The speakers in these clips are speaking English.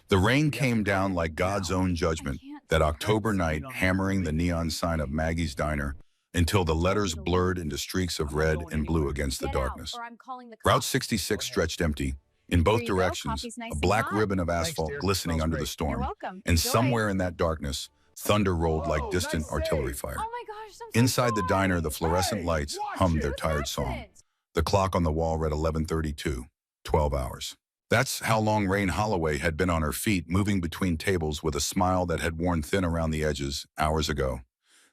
The rain came down Yesterday like and God's now. own I judgment, can't that turn October this night heat on hammering the completely. neon sign of Maggie's Diner until the Tell me letters to blurred leave. into streaks of I'm not red going and blue anywhere. against the Get out, darkness. or I'm calling the Route cops. Go 66 ahead. stretched empty. In Here both you go. directions, Coffee's a nice and black hot. ribbon of Thanks, asphalt dear. glistening Smells under the great. You're storm. welcome. And Enjoy. somewhere in that darkness, thunder rolled like Whoa, distant nice artillery save. fire. Oh my gosh, I'm so Inside the diner, the sorry. fluorescent Hey, lights watch hummed it. their It was an tired song. accident. The clock on the wall read 11:32, 12 hours. That's how long Rain Holloway had been on her feet, moving between tables with a smile that had worn thin around the edges hours ago.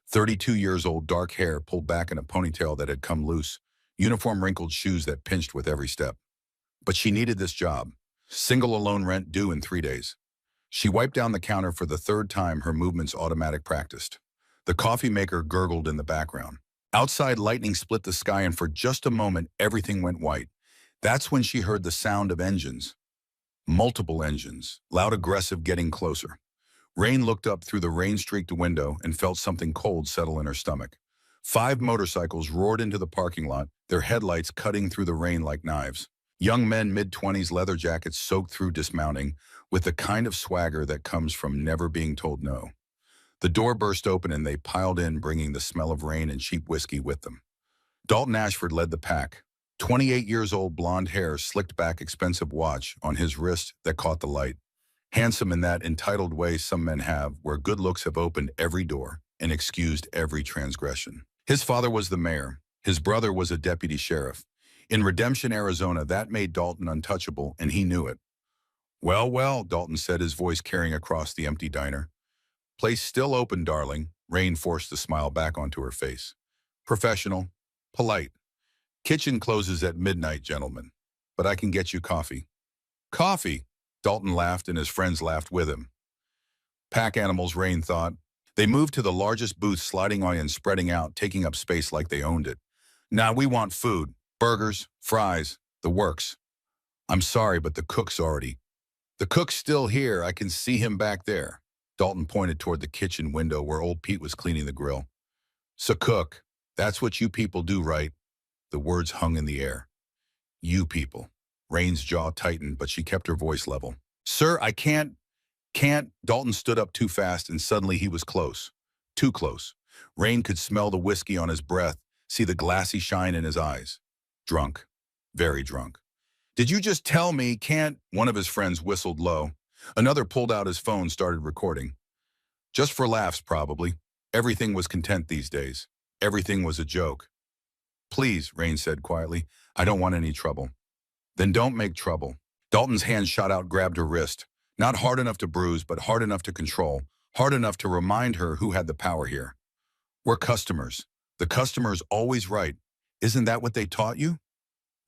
32 years old, dark hair pulled back in a ponytail that had come loose, uniform wrinkled shoes that pinched with every step. But she needed this job. Single alone rent due in 3 days. She wiped down the counter for the third time, her movements automatic practiced. The coffee maker gurgled in the background. Outside, lightning split the sky, and for just a moment, everything went white. That's when she heard the sound of engines. Multiple engines, loud, aggressive, getting closer. Rain looked up through the rain-streaked window and felt something cold settle in her stomach. 5 motorcycles roared into the parking lot, their headlights cutting through the rain like knives. Young men, mid-20s, leather jackets soaked through dismounting, with the kind of swagger that comes from never being told no. The door burst open and they piled in, bringing the smell of rain and cheap whiskey with them. Dalton Ashford led the pack. 28 years old, blonde hair, slicked back, expensive watch on his wrist that caught the light. Handsome in that entitled way some men have, where good looks have opened every door and excused every transgression. His father was the mayor. His brother was a deputy sheriff. In Redemption, Arizona, that made Dalton untouchable, and he knew it. Well, well, Dalton said, his voice carrying across the empty diner. Place still open, darling. Rain forced a smile back onto her face. Professional. Polite. Kitchen closes at midnight, gentlemen. But I can get you coffee. Coffee? Dalton laughed and his friends laughed with him. Pack animals, Rain thought. They moved to the largest booth, sliding on and spreading out, taking up space like they owned it. Now we want food. Burgers, fries, the works. I'm sorry, but the cook's already. The cook's still here. I can see him back there. Dalton pointed toward the kitchen window where old Pete was cleaning the grill. So cook, that's what you people do, right? The words hung in the air. You people. Rain's jaw tightened, but she kept her voice level. Sir, I can't. Dalton stood up too fast, and suddenly he was close. Too close. Rain could smell the whiskey on his breath, see the glassy shine in his eyes. Drunk. Very drunk. Did you just tell me can't? One of his friends whistled low. Another pulled out his phone, started recording. Just for laughs, probably. Everything was content these days. Everything was a joke. Please, Rain said quietly. I don't want any trouble. Then don't make trouble. Dalton's hand shot out, grabbed her wrist. Not hard enough to bruise, but hard enough to control. Hard enough to remind her who had the power here. We're customers. The customer's always right. Isn't that what they taught you?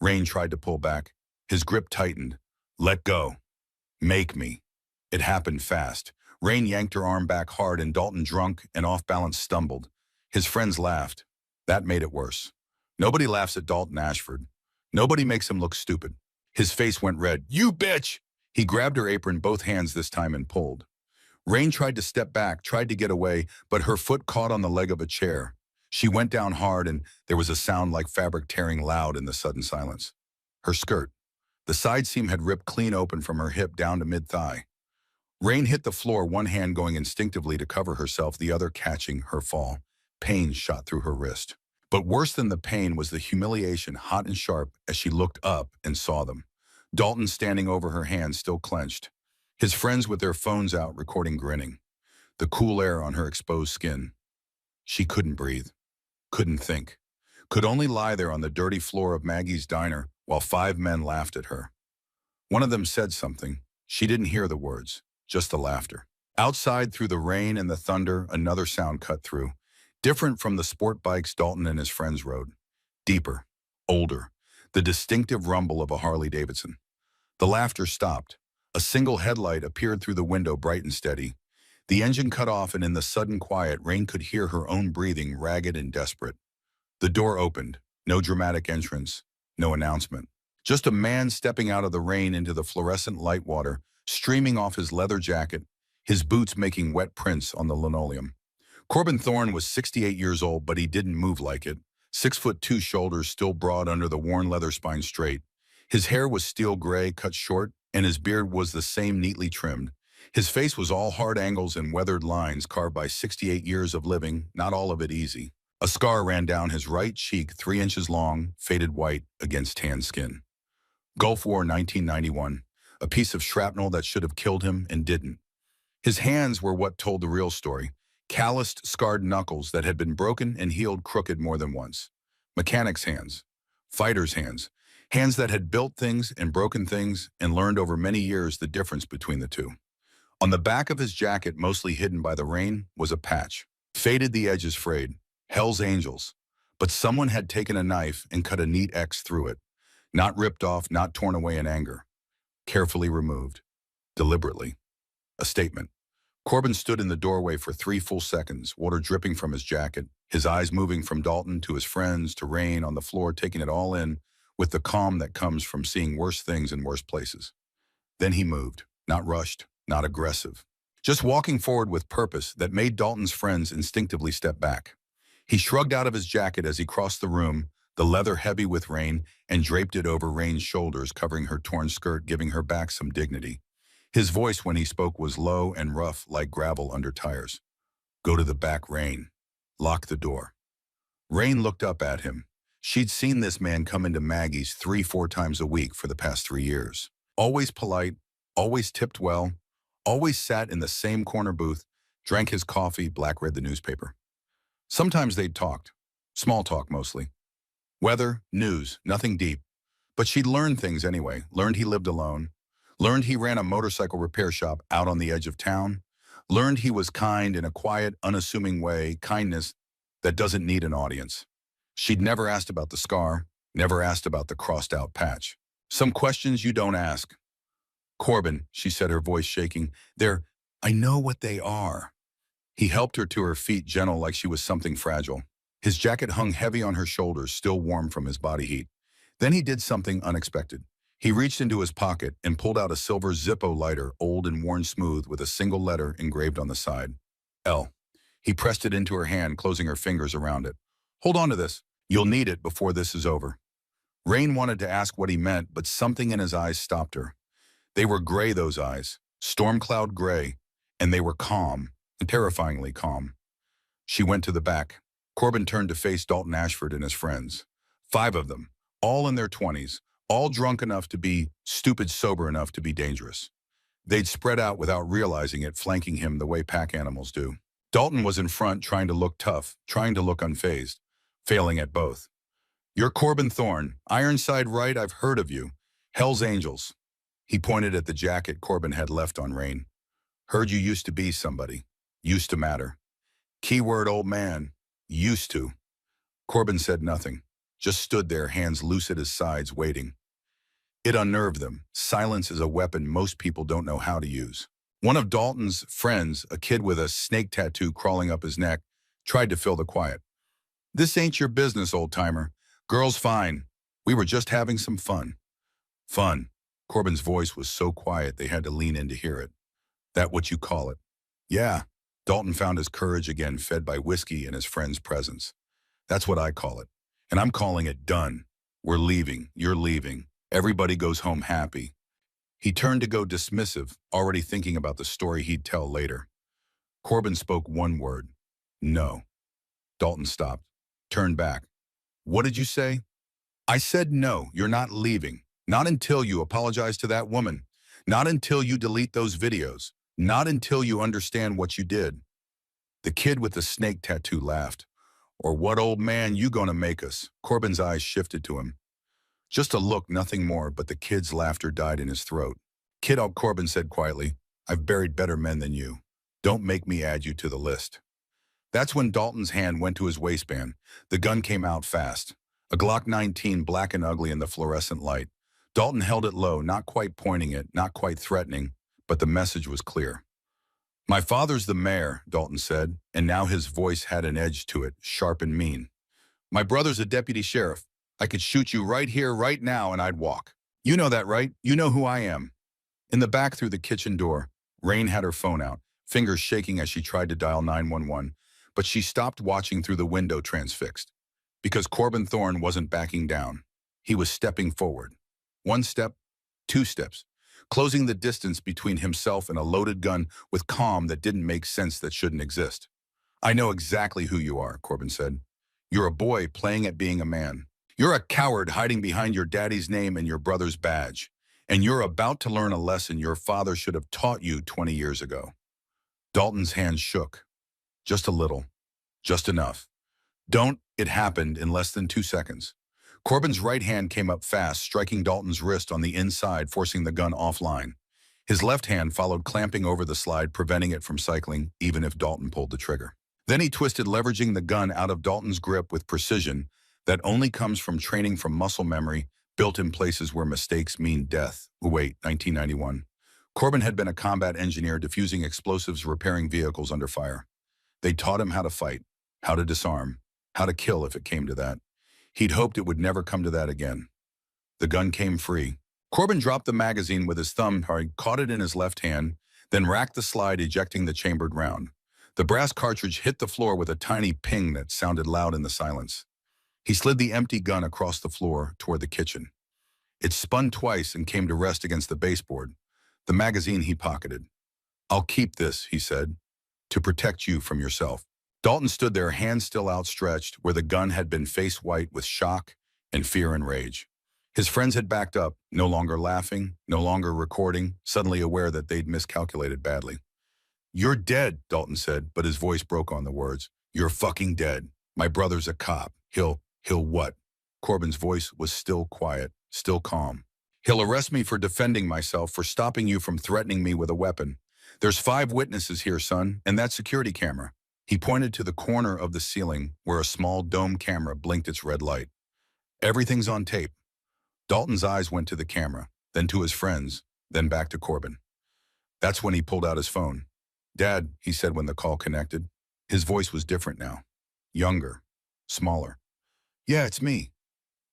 Rain tried to pull back. His grip tightened. Let go. Make me. It happened fast. Rain yanked her arm back hard, and Dalton, drunk and off balance, stumbled. His friends laughed. That made it worse. Nobody laughs at Dalton Ashford. Nobody makes him look stupid. His face went red. You bitch! He grabbed her apron, both hands this time, and pulled. Rain tried to step back, tried to get away, but her foot caught on the leg of a chair. She went down hard, and there was a sound like fabric tearing loud in the sudden silence. Her skirt. The side seam had ripped clean open from her hip down to mid-thigh. Rain hit the floor, one hand going instinctively to cover herself, the other catching her fall. Pain shot through her wrist. But worse than the pain was the humiliation, hot and sharp, as she looked up and saw them. Dalton standing over her, hands still clenched. His friends with their phones out, recording, grinning. The cool air on her exposed skin. She couldn't breathe. Couldn't think. Could only lie there on the dirty floor of Maggie's diner while 5 men laughed at her. One of them said something. She didn't hear the words, just the laughter. Outside, through the rain and the thunder, another sound cut through. Different from the sport bikes Dalton and his friends rode. Deeper. Older. The distinctive rumble of a Harley-Davidson. The laughter stopped. A single headlight appeared through the window, bright and steady. The engine cut off, and in the sudden quiet, Rain could hear her own breathing, ragged and desperate. The door opened. No dramatic entrance. No announcement. Just a man stepping out of the rain into the fluorescent light water, streaming off his leather jacket, his boots making wet prints on the linoleum. Corbin Thorne was 68 years old, but he didn't move like it. 6'2", shoulders still broad under the worn leather spine straight. His hair was steel gray, cut short, and his beard was the same neatly trimmed. His face was all hard angles and weathered lines carved by 68 years of living, not all of it easy. A scar ran down his right cheek, 3 inches long, faded white against tan skin. Gulf War 1991, a piece of shrapnel that should have killed him and didn't. His hands were what told the real story. Calloused, scarred knuckles that had been broken and healed crooked more than once. Mechanic's hands. Fighter's hands. Hands that had built things and broken things and learned over many years the difference between the two. On the back of his jacket, mostly hidden by the rain, was a patch. Faded, the edges frayed. Hell's Angels. But someone had taken a knife and cut a neat X through it. Not ripped off, not torn away in anger. Carefully removed. Deliberately. A statement. Corbin stood in the doorway for 3 full seconds, water dripping from his jacket, his eyes moving from Dalton to his friends to Rain on the floor, taking it all in with the calm that comes from seeing worse things in worse places. Then he moved, not rushed, not aggressive, just walking forward with purpose that made Dalton's friends instinctively step back. He shrugged out of his jacket as he crossed the room, the leather heavy with rain, and draped it over Rain's shoulders, covering her torn skirt, giving her back some dignity. His voice when he spoke was low and rough like gravel under tires. Go to the back, Rain. Lock the door. Rain looked up at him. She'd seen this man come into Maggie's 3-4 times a week for the past 3 years. Always polite, always tipped well, always sat in the same corner booth, drank his coffee, black-read the newspaper. Sometimes they'd talked. Small talk mostly. Weather, news, nothing deep. But she'd learned things anyway, learned he lived alone, learned he ran a motorcycle repair shop out on the edge of town, learned he was kind in a quiet, unassuming way, kindness that doesn't need an audience. She'd never asked about the scar, never asked about the crossed-out patch. Some questions you don't ask. Corbin, she said, her voice shaking, I know what they are. He helped her to her feet, gentle like she was something fragile. His jacket hung heavy on her shoulders, still warm from his body heat. Then he did something unexpected. He reached into his pocket and pulled out a silver Zippo lighter, old and worn smooth, with a single letter engraved on the side. L. He pressed it into her hand, closing her fingers around it. Hold on to this. You'll need it before this is over. Rain wanted to ask what he meant, but something in his eyes stopped her. They were gray, those eyes, storm cloud gray, and they were calm, terrifyingly calm. She went to the back. Corbin turned to face Dalton Ashford and his friends. 5 of them, all in their 20s, all drunk enough to be stupid, sober enough to be dangerous. They'd spread out without realizing it, flanking him the way pack animals do. Dalton was in front, trying to look tough, trying to look unfazed, failing at both. You're Corbin Thorne, Ironside right, I've heard of you. Hell's Angels. He pointed at the jacket Corbin had left on Rain. Heard you used to be somebody. Used to matter. Keyword, old man. Used to. Corbin said nothing, just stood there, hands loose at his sides, waiting. It unnerved them. Silence is a weapon most people don't know how to use. One of Dalton's friends, a kid with a snake tattoo crawling up his neck, tried to fill the quiet. This ain't your business, old-timer. Girl's fine. We were just having some fun. Fun. Corbin's voice was so quiet they had to lean in to hear it. That what you call it? Yeah. Dalton found his courage again, fed by whiskey and his friend's presence. That's what I call it. And I'm calling it done. We're leaving. You're leaving. Everybody goes home happy. He turned to go dismissive, already thinking about the story he'd tell later. Corbin spoke one word. No. Dalton stopped, turned back. What did you say? I said no, you're not leaving. Not until you apologize to that woman. Not until you delete those videos. Not until you understand what you did. The kid with the snake tattoo laughed. Or what old man you gonna make us? Corbin's eyes shifted to him. Just a look, nothing more, but the kid's laughter died in his throat. Kid, Corbin said quietly, I've buried better men than you. Don't make me add you to the list. That's when Dalton's hand went to his waistband. The gun came out fast. A Glock 19, black and ugly in the fluorescent light. Dalton held it low, not quite pointing it, not quite threatening, but the message was clear. My father's the mayor, Dalton said, and now his voice had an edge to it, sharp and mean. My brother's a deputy sheriff. I could shoot you right here, right now, and I'd walk. You know that, right? You know who I am. In the back through the kitchen door, Rain had her phone out, fingers shaking as she tried to dial 911, but she stopped, watching through the window, transfixed. Because Corbin Thorne wasn't backing down. He was stepping forward. 1 step, 2 steps. closing the distance between himself and a loaded gun with calm that didn't make sense that shouldn't exist. I know exactly who you are, Corbin said. You're a boy playing at being a man. You're a coward hiding behind your daddy's name and your brother's badge. And you're about to learn a lesson your father should have taught you 20 years ago. Dalton's hand shook. Just a little. Just enough. It happened in less than 2 seconds. Corbin's right hand came up fast, striking Dalton's wrist on the inside, forcing the gun offline. His left hand followed, clamping over the slide, preventing it from cycling, even if Dalton pulled the trigger. Then he twisted, leveraging the gun out of Dalton's grip with precision that only comes from training from muscle memory built in places where mistakes mean death. Wait, 1991. Corbin had been a combat engineer defusing explosives, repairing vehicles under fire. They taught him how to fight, how to disarm, how to kill if it came to that. He'd hoped it would never come to that again. The gun came free. Corbin dropped the magazine with his thumb, caught it in his left hand, then racked the slide, ejecting the chambered round. The brass cartridge hit the floor with a tiny ping that sounded loud in the silence. He slid the empty gun across the floor toward the kitchen. It spun twice and came to rest against the baseboard. The magazine he pocketed. "I'll keep this," he said, "to protect you from yourself." Dalton stood there, hands still outstretched, where the gun had been face white with shock and fear and rage. His friends had backed up, no longer laughing, no longer recording, suddenly aware that they'd miscalculated badly. "You're dead," Dalton said, but his voice broke on the words. "You're fucking dead. My brother's a cop. He'll what?" Corbin's voice was still quiet, still calm. "He'll arrest me for defending myself, for stopping you from threatening me with a weapon. There's 5 witnesses here, son, and that security camera." He pointed to the corner of the ceiling where a small dome camera blinked its red light. "Everything's on tape." Dalton's eyes went to the camera, then to his friends, then back to Corbin. That's when he pulled out his phone. "Dad," he said when the call connected. His voice was different now. Younger. Smaller. "Yeah, it's me.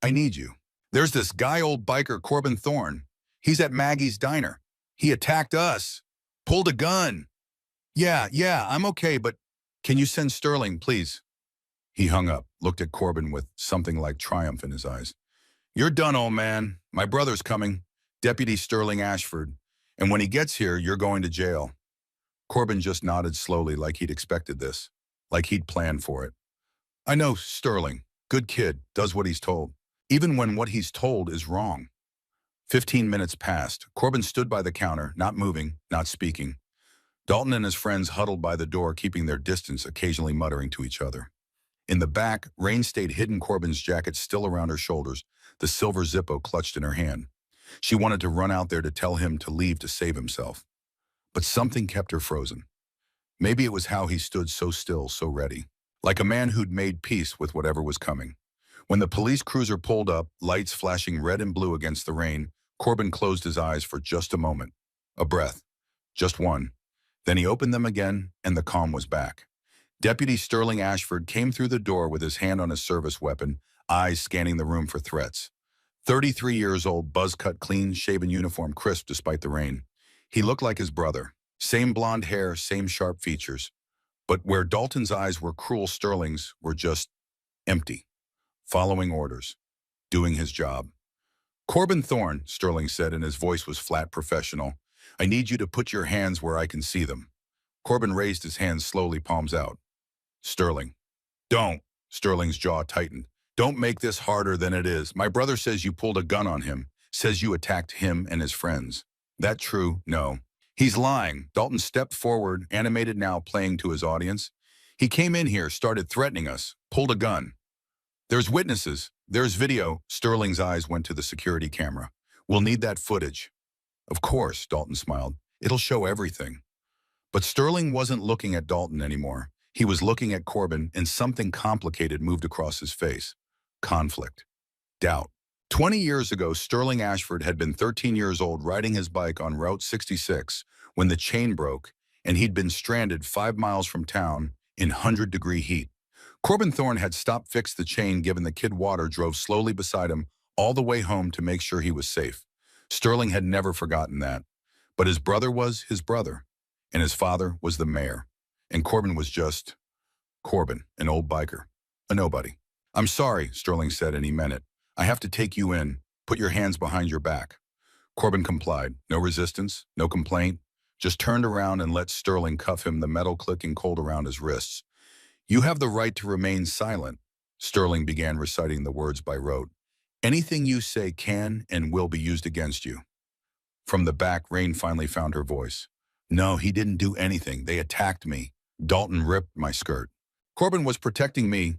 I need you. There's this guy, old biker Corbin Thorne. He's at Maggie's diner. He attacked us. Pulled a gun. Yeah, I'm okay, but can you send Sterling, please?" He hung up, looked at Corbin with something like triumph in his eyes. "You're done, old man. My brother's coming. Deputy Sterling Ashford. And when he gets here, you're going to jail." Corbin just nodded slowly, like he'd expected this, like he'd planned for it. "I know Sterling. Good kid, does what he's told, even when what he's told is wrong." 15 minutes passed. Corbin stood by the counter, not moving, not speaking. Dalton and his friends huddled by the door, keeping their distance, occasionally muttering to each other. In the back, Rain stayed hidden, Corbin's jacket still around her shoulders, the silver Zippo clutched in her hand. She wanted to run out there to tell him to leave to save himself. But something kept her frozen. Maybe it was how he stood so still, so ready, like a man who'd made peace with whatever was coming. When the police cruiser pulled up, lights flashing red and blue against the rain, Corbin closed his eyes for just a moment. A breath. Just one. Then he opened them again, and the calm was back. Deputy Sterling Ashford came through the door with his hand on his service weapon, eyes scanning the room for threats. 33 years old, buzz-cut, clean-shaven uniform, crisp despite the rain. He looked like his brother. Same blonde hair, same sharp features. But where Dalton's eyes were cruel, Sterling's were just empty. Following orders. Doing his job. "Corbin Thorne," Sterling said, and his voice was flat, professional. "I need you to put your hands where I can see them." Corbin raised his hands slowly, palms out. "Sterling." "Don't." Sterling's jaw tightened. "Don't make this harder than it is. My brother says you pulled a gun on him, says you attacked him and his friends. That true? No. He's lying." Dalton stepped forward, animated now, playing to his audience. "He came in here, started threatening us, pulled a gun. There's witnesses. There's video." Sterling's eyes went to the security camera. "We'll need that footage." "Of course," Dalton smiled. "It'll show everything." But Sterling wasn't looking at Dalton anymore. He was looking at Corbin, and something complicated moved across his face. Conflict. Doubt. 20 years ago, Sterling Ashford had been 13 years old, riding his bike on Route 66 when the chain broke, and he'd been stranded 5 miles from town in 100-degree heat. Corbin Thorne had stopped, fixed the chain, given the kid water, drove slowly beside him all the way home to make sure he was safe. Sterling had never forgotten that. But his brother was his brother, and his father was the mayor. And Corbin was just Corbin, an old biker, a nobody. "I'm sorry," Sterling said, and he meant it. "I have to take you in. Put your hands behind your back." Corbin complied. No resistance, no complaint, just turned around and let Sterling cuff him, the metal clicking cold around his wrists. You have the right to remain silent. Sterling began reciting the words by rote. Anything you say can and will be used against you. From the back, Rain finally found her voice. No, he didn't do anything. They attacked me. Dalton ripped my skirt. Corbin was protecting me.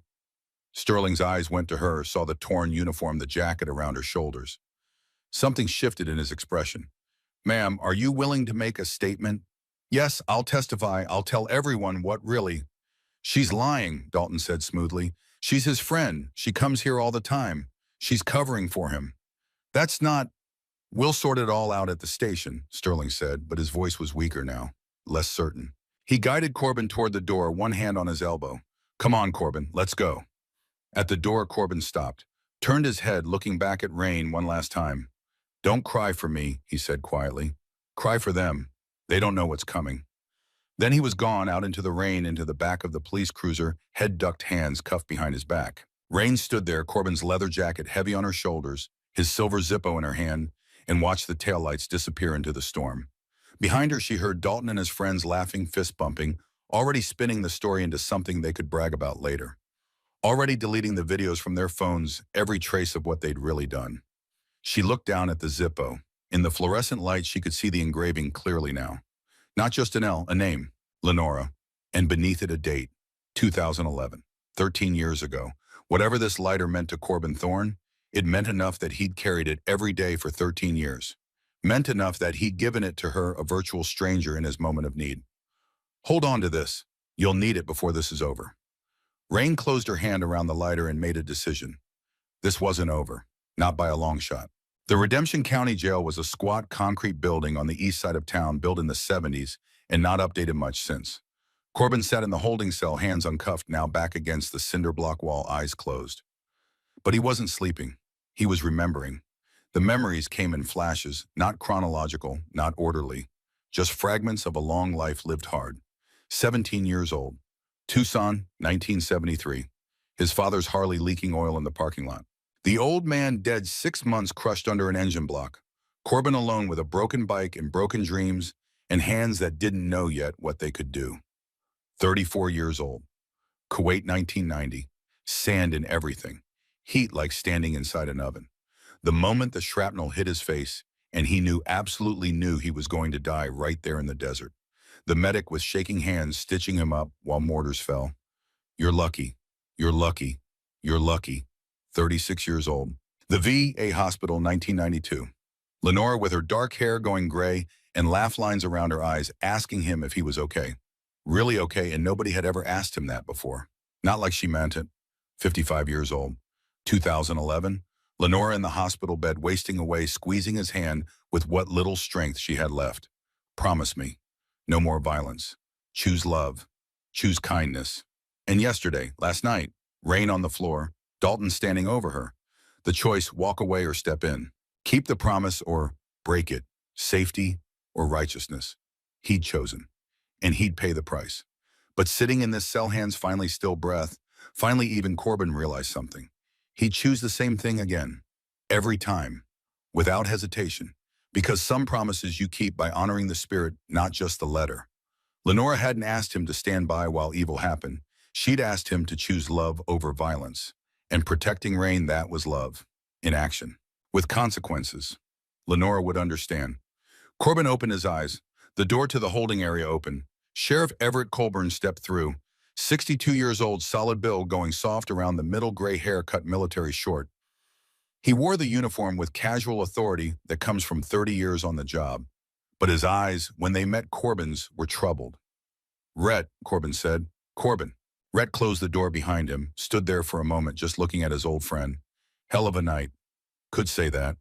Sterling's eyes went to her, saw the torn uniform, the jacket around her shoulders. Something shifted in his expression. Ma'am, are you willing to make a statement? Yes, I'll testify. I'll tell everyone what really. She's lying, Dalton said smoothly. She's his friend. She comes here all the time. She's covering for him. That's not. We'll sort it all out at the station, Sterling said, but his voice was weaker now, less certain. He guided Corbin toward the door, one hand on his elbow. Come on, Corbin, let's go. At the door, Corbin stopped, turned his head, looking back at Rain one last time. Don't cry for me, he said quietly. Cry for them. They don't know what's coming. Then he was gone out into the rain, into the back of the police cruiser, head ducked, hands cuffed behind his back. Rain stood there, Corbin's leather jacket heavy on her shoulders, his silver Zippo in her hand, and watched the taillights disappear into the storm. Behind her, she heard Dalton and his friends laughing, fist-bumping, already spinning the story into something they could brag about later. Already deleting the videos from their phones, every trace of what they'd really done. She looked down at the Zippo. In the fluorescent light, she could see the engraving clearly now. Not just an L, a name, Lenora, and beneath it a date, 2011, 13 years ago. Whatever this lighter meant to Corbin Thorne, it meant enough that he'd carried it every day for 13 years. Meant enough that he'd given it to her, a virtual stranger, in his moment of need. Hold on to this. You'll need it before this is over. Rain closed her hand around the lighter and made a decision. This wasn't over, not by a long shot. The Redemption County Jail was a squat concrete building on the east side of town, built in the 70s and not updated much since. Corbin sat in the holding cell, hands uncuffed, now back against the cinder block wall, eyes closed. But he wasn't sleeping. He was remembering. The memories came in flashes, not chronological, not orderly, just fragments of a long life lived hard. 17 years old. Tucson, 1973. His father's Harley leaking oil in the parking lot. The old man dead 6 months, crushed under an engine block. Corbin alone with a broken bike and broken dreams and hands that didn't know yet what they could do. 34 years old. Kuwait, 1990. Sand in everything. Heat like standing inside an oven. The moment the shrapnel hit his face, and he absolutely knew he was going to die right there in the desert. The medic was shaking hands, stitching him up while mortars fell. You're lucky. You're lucky. You're lucky. 36 years old. The VA hospital, 1992. Lenora with her dark hair going gray and laugh lines around her eyes, asking him if he was okay. Really okay, and nobody had ever asked him that before. Not like she meant it. 55 years old. 2011. Lenora in the hospital bed, wasting away, squeezing his hand with what little strength she had left. Promise me. No more violence. Choose love. Choose kindness. And yesterday, last night, Rain on the floor, Dalton standing over her. The choice, walk away or step in. Keep the promise or break it. Safety or righteousness. He'd chosen. And he'd pay the price. But sitting in this cell, hands finally still, breath, finally even Corbin realized something. He'd choose the same thing again. Every time. Without hesitation. Because some promises you keep by honoring the spirit, not just the letter. Lenora hadn't asked him to stand by while evil happened. She'd asked him to choose love over violence. And protecting Rain, that was love. In action. With consequences. Lenora would understand. Corbin opened his eyes. The door to the holding area opened. Sheriff Everett Colburn stepped through. 62 years old, solid build, going soft around the middle, gray hair cut military short. He wore the uniform with casual authority that comes from 30 years on the job. But his eyes, when they met Corbin's, were troubled. Rhett, Corbin said. Corbin. Rhett closed the door behind him, stood there for a moment just looking at his old friend. Hell of a night. Could say that.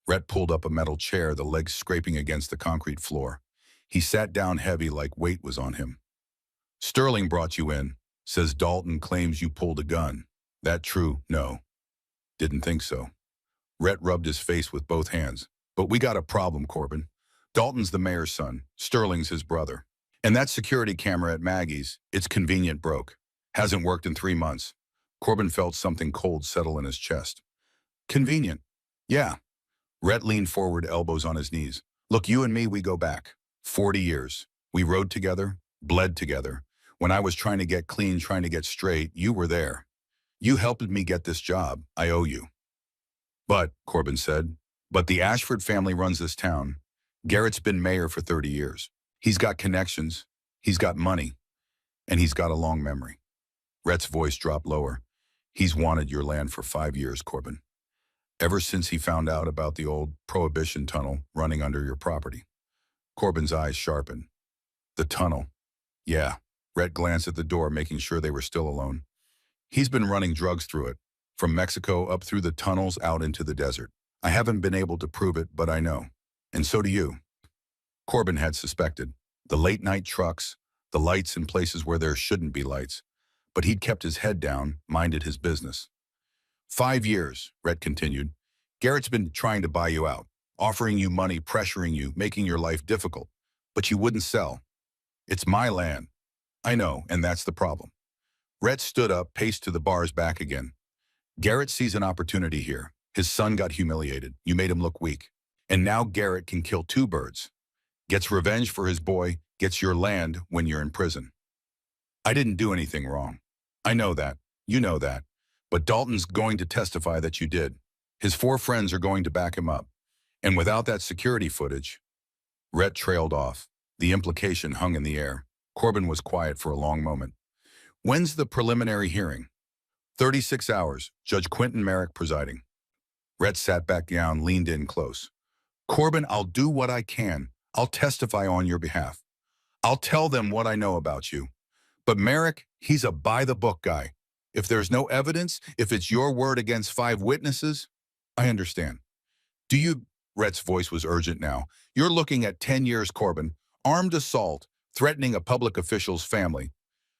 Rhett pulled up a metal chair, the legs scraping against the concrete floor. He sat down heavy, like weight was on him. Sterling brought you in. Says Dalton claims you pulled a gun. That true? No. Didn't think so. Rhett rubbed his face with both hands. But we got a problem, Corbin. Dalton's the mayor's son. Sterling's his brother. And that security camera at Maggie's, it's convenient broke. Hasn't worked in 3 months. Corbin felt something cold settle in his chest. Convenient. Yeah. Rhett leaned forward, elbows on his knees. Look, you and me, we go back. 40 years. We rode together, bled together. When I was trying to get clean, trying to get straight, you were there. You helped me get this job. I owe you. But, Corbin said, but the Ashford family runs this town. Garrett's been mayor for 30 years. He's got connections, he's got money, and he's got a long memory. Rhett's voice dropped lower. He's wanted your land for 5 years, Corbin. Ever since he found out about the old Prohibition tunnel running under your property. Corbin's eyes sharpened. The tunnel. Yeah. Rhett glanced at the door, making sure they were still alone. He's been running drugs through it, from Mexico up through the tunnels out into the desert. I haven't been able to prove it, but I know. And so do you. Corbin had suspected. The late-night trucks, the lights in places where there shouldn't be lights. But he'd kept his head down, minded his business. 5 years, Rhett continued. Garrett's been trying to buy you out, offering you money, pressuring you, making your life difficult. But you wouldn't sell. It's my land. I know, and that's the problem. Rhett stood up, paced to the bar's back again. Garrett sees an opportunity here. His son got humiliated. You made him look weak. And now Garrett can kill two birds. Gets revenge for his boy, gets your land when you're in prison. I didn't do anything wrong. I know that. You know that. But Dalton's going to testify that you did. His 4 friends are going to back him up. And without that security footage, Rhett trailed off. The implication hung in the air. Corbin was quiet for a long moment. When's the preliminary hearing? 36 hours, Judge Quentin Merrick presiding. Rhett sat back down, leaned in close. Corbin, I'll do what I can. I'll testify on your behalf. I'll tell them what I know about you. But Merrick, he's a by-the-book guy. If there's no evidence, if it's your word against 5 witnesses, I understand. Do you, Rhett's voice was urgent now, you're looking at 10 years, Corbin, armed assault, threatening a public official's family.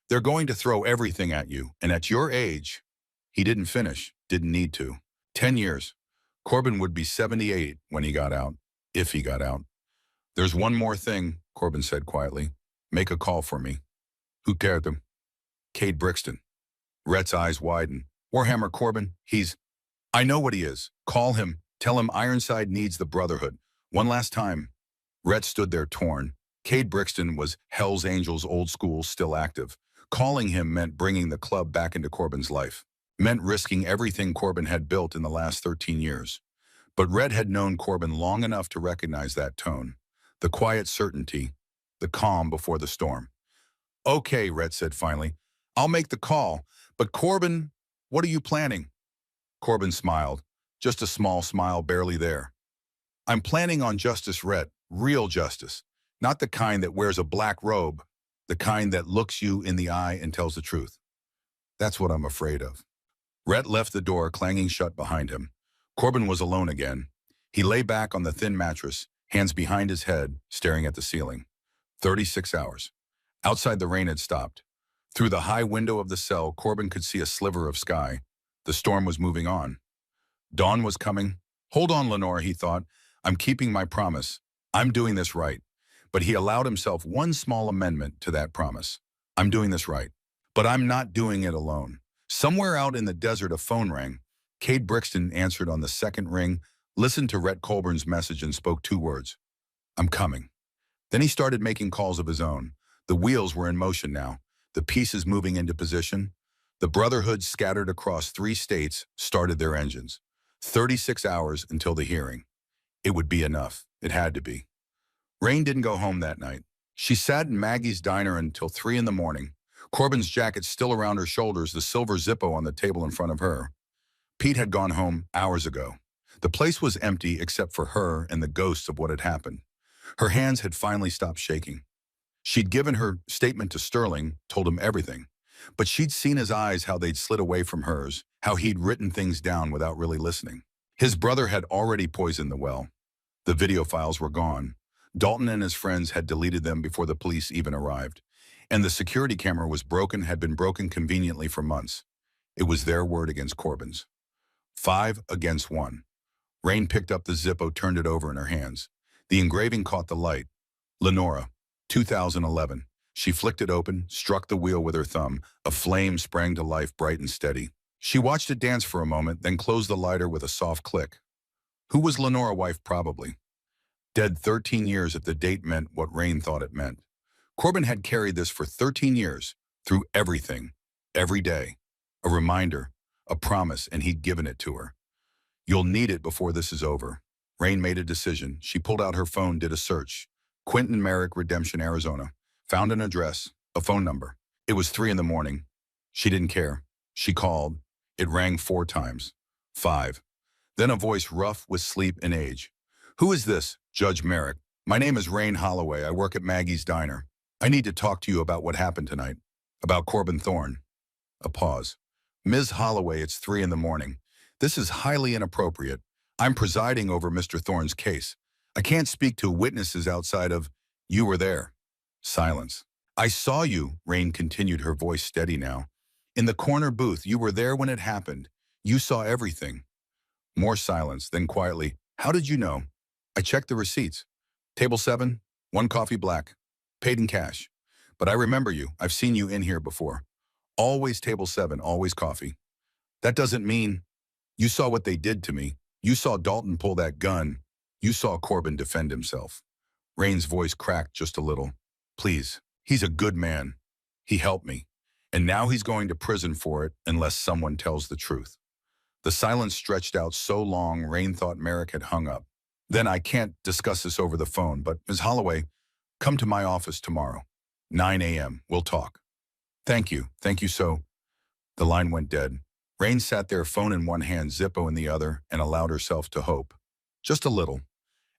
They're going to throw everything at you, and at your age, he didn't finish, didn't need to. 10 years. Corbin would be 78 when he got out, if he got out. There's one more thing, Corbin said quietly. Make a call for me. Who cared them? Cade Brixton. Rhett's eyes widened. Warhammer Corbin, I know what he is. Call him. Tell him Ironside needs the Brotherhood. One last time. Rhett stood there torn. Cade Brixton was Hell's Angels old school, still active. Calling him meant bringing the club back into Corbin's life. Meant risking everything Corbin had built in the last 13 years. But Rhett had known Corbin long enough to recognize that tone. The quiet certainty. The calm before the storm. Okay, Rhett said finally. I'll make the call. But Corbin, what are you planning? Corbin smiled. Just a small smile, barely there. I'm planning on justice, Rhett. Real justice. Not the kind that wears a black robe. The kind that looks you in the eye and tells the truth. That's what I'm afraid of. Rhett left the door clanging shut behind him. Corbin was alone again. He lay back on the thin mattress, hands behind his head, staring at the ceiling. 36 hours. Outside, the rain had stopped. Through the high window of the cell, Corbin could see a sliver of sky. The storm was moving on. Dawn was coming. Hold on, Lenore, he thought. I'm keeping my promise. I'm doing this right. But he allowed himself one small amendment to that promise. I'm doing this right. But I'm not doing it alone. Somewhere out in the desert, a phone rang. Cade Brixton answered on the second ring, listened to Rhett Colburn's message and spoke 2 words. I'm coming. Then he started making calls of his own. The wheels were in motion now, the pieces moving into position. The Brotherhood, scattered across 3 states, started their engines. 36 hours until the hearing. It would be enough. It had to be. Rain didn't go home that night. She sat in Maggie's diner until 3 in the morning. Corbin's jacket still around her shoulders, the silver Zippo on the table in front of her. Pete had gone home hours ago. The place was empty except for her and the ghosts of what had happened. Her hands had finally stopped shaking. She'd given her statement to Sterling, told him everything. But she'd seen his eyes, how they'd slid away from hers, how he'd written things down without really listening. His brother had already poisoned the well. The video files were gone. Dalton and his friends had deleted them before the police even arrived. And the security camera was broken, had been broken conveniently for months. It was their word against Corbin's. 5 against 1. Rain picked up the Zippo, turned it over in her hands. The engraving caught the light. Lenora, 2011. She flicked it open, struck the wheel with her thumb. A flame sprang to life, bright and steady. She watched it dance for a moment, then closed the lighter with a soft click. Who was Lenora wife probably? Dead 13 years if the date meant what Rain thought it meant. Corbin had carried this for 13 years, through everything, every day. A reminder, a promise, and he'd given it to her. You'll need it before this is over. Rain made a decision. She pulled out her phone, did a search. Quentin Merrick, Redemption, Arizona. Found an address, a phone number. It was 3 in the morning. She didn't care. She called. It rang 4 times. 5. Then a voice rough with sleep and age. Who is this? Judge Merrick. My name is Rain Holloway. I work at Maggie's Diner. I need to talk to you about what happened tonight. About Corbin Thorne. A pause. Ms. Holloway, it's 3 in the morning. This is highly inappropriate. I'm presiding over Mr. Thorne's case. I can't speak to witnesses outside of, you were there. Silence. I saw you, Rain continued, her voice steady now. In the corner booth, you were there when it happened. You saw everything. More silence, then quietly, how did you know? I checked the receipts. Table 7, 1 coffee black. Paid in cash. But I remember you. I've seen you in here before. Always table 7, always coffee. That doesn't mean you saw what they did to me. You saw Dalton pull that gun. You saw Corbin defend himself. Rain's voice cracked just a little. Please, he's a good man. He helped me. And now he's going to prison for it unless someone tells the truth. The silence stretched out so long, Rain thought Merrick had hung up. Then I can't discuss this over the phone, but Ms. Holloway, come to my office tomorrow. 9 a.m. We'll talk. Thank you. Thank you so. The line went dead. Rain sat there, phone in one hand, Zippo in the other, and allowed herself to hope. Just a little.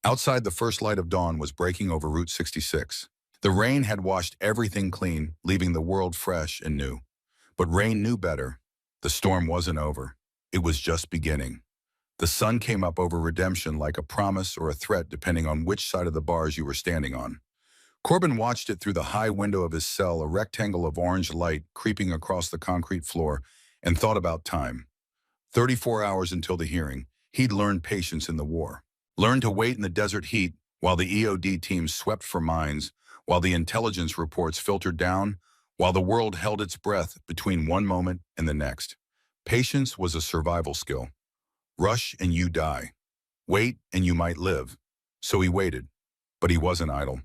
Outside, the first light of dawn was breaking over Route 66. The rain had washed everything clean, leaving the world fresh and new. But Rain knew better. The storm wasn't over. It was just beginning. The sun came up over Redemption like a promise or a threat depending on which side of the bars you were standing on. Corbin watched it through the high window of his cell, a rectangle of orange light creeping across the concrete floor, and thought about time. 34 hours until the hearing. He'd learned patience in the war. Learned to wait in the desert heat while the EOD teams swept for mines, while the intelligence reports filtered down, while the world held its breath between one moment and the next. Patience was a survival skill. Rush and you die. Wait and you might live. So he waited, but he wasn't idle.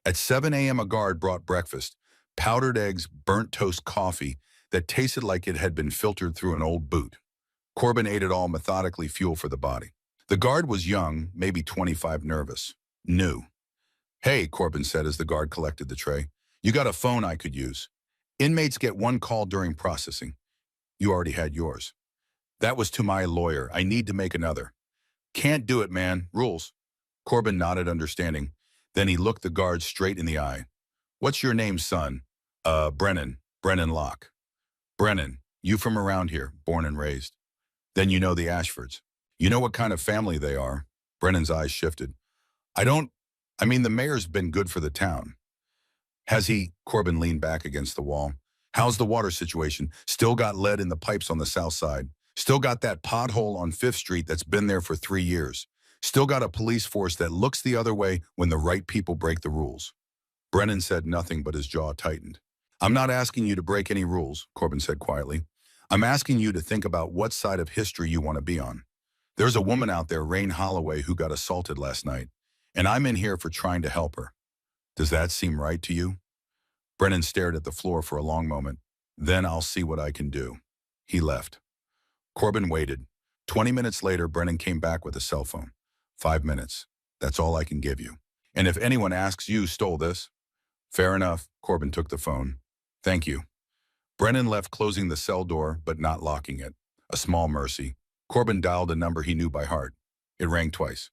At 7 a.m. a guard brought breakfast, powdered eggs, burnt toast, coffee that tasted like it had been filtered through an old boot. Corbin ate it all methodically, fuel for the body. The guard was young, maybe 25, nervous. New. Hey, Corbin said as the guard collected the tray. You got a phone I could use. Inmates get 1 call during processing. You already had yours. That was to my lawyer. I need to make another. Can't do it, man. Rules. Corbin nodded, understanding. Then he looked the guard straight in the eye. What's your name, son? Brennan. Brennan Locke. Brennan, you from around here, born and raised. Then you know the Ashfords. You know what kind of family they are. Brennan's eyes shifted. I mean, the mayor's been good for the town. Has he? Corbin leaned back against the wall. How's the water situation? Still got lead in the pipes on the south side. Still got that pothole on 5th Street that's been there for 3 years. Still got a police force that looks the other way when the right people break the rules. Brennan said nothing, but his jaw tightened. I'm not asking you to break any rules, Corbin said quietly. I'm asking you to think about what side of history you want to be on. There's a woman out there, Rain Holloway, who got assaulted last night, and I'm in here for trying to help her. Does that seem right to you? Brennan stared at the floor for a long moment. Then I'll see what I can do. He left. Corbin waited. 20 minutes later, Brennan came back with a cell phone. 5 minutes. That's all I can give you. And if anyone asks, you stole this. Fair enough. Corbin took the phone. Thank you. Brennan left, closing the cell door, but not locking it. A small mercy. Corbin dialed a number he knew by heart. It rang twice.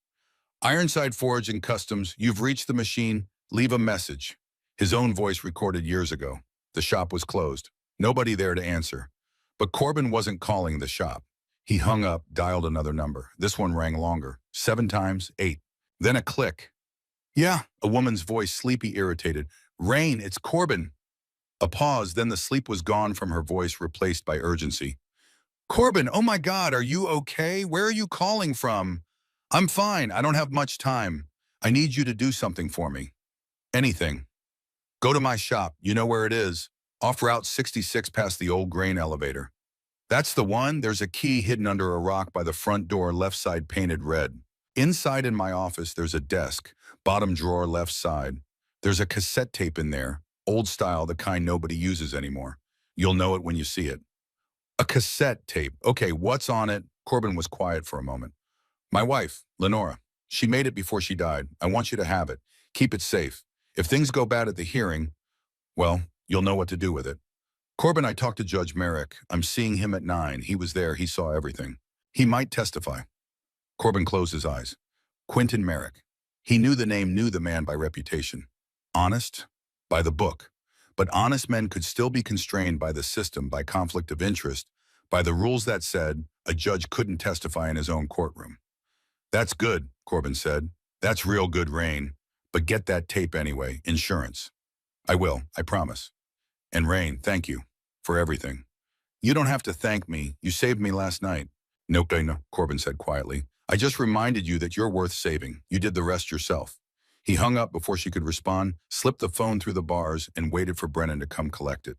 Ironside Forge and Customs, you've reached the machine. Leave a message. His own voice recorded years ago. The shop was closed. Nobody there to answer. But Corbin wasn't calling the shop. He hung up, dialed another number. This one rang longer. 7 times, 8. Then a click. Yeah, a woman's voice, sleepy, irritated. Rain, it's Corbin. A pause, then the sleep was gone from her voice, replaced by urgency. Corbin, oh my God, are you okay? Where are you calling from? I'm fine, I don't have much time. I need you to do something for me. Anything. Go to my shop, you know where it is. Off Route 66 past the old grain elevator. That's the one. There's a key hidden under a rock by the front door, left side painted red. Inside in my office, there's a desk, bottom drawer left side. There's a cassette tape in there, old style, the kind nobody uses anymore. You'll know it when you see it. A cassette tape. Okay, what's on it? Corbin was quiet for a moment. My wife, Lenora. She made it before she died. I want you to have it. Keep it safe. If things go bad at the hearing, well, you'll know what to do with it. Corbin, I talked to Judge Merrick. I'm seeing him at 9. He was there. He saw everything. He might testify. Corbin closed his eyes. Quentin Merrick. He knew the name, knew the man by reputation. Honest? By the book. But honest men could still be constrained by the system, by conflict of interest, by the rules that said a judge couldn't testify in his own courtroom. That's good, Corbin said. That's real good, Rain. But get that tape anyway. Insurance. I will, I promise. And Rain, thank you for everything. You don't have to thank me. You saved me last night. No, Corbin said quietly. I just reminded you that you're worth saving. You did the rest yourself. He hung up before she could respond, slipped the phone through the bars, and waited for Brennan to come collect it.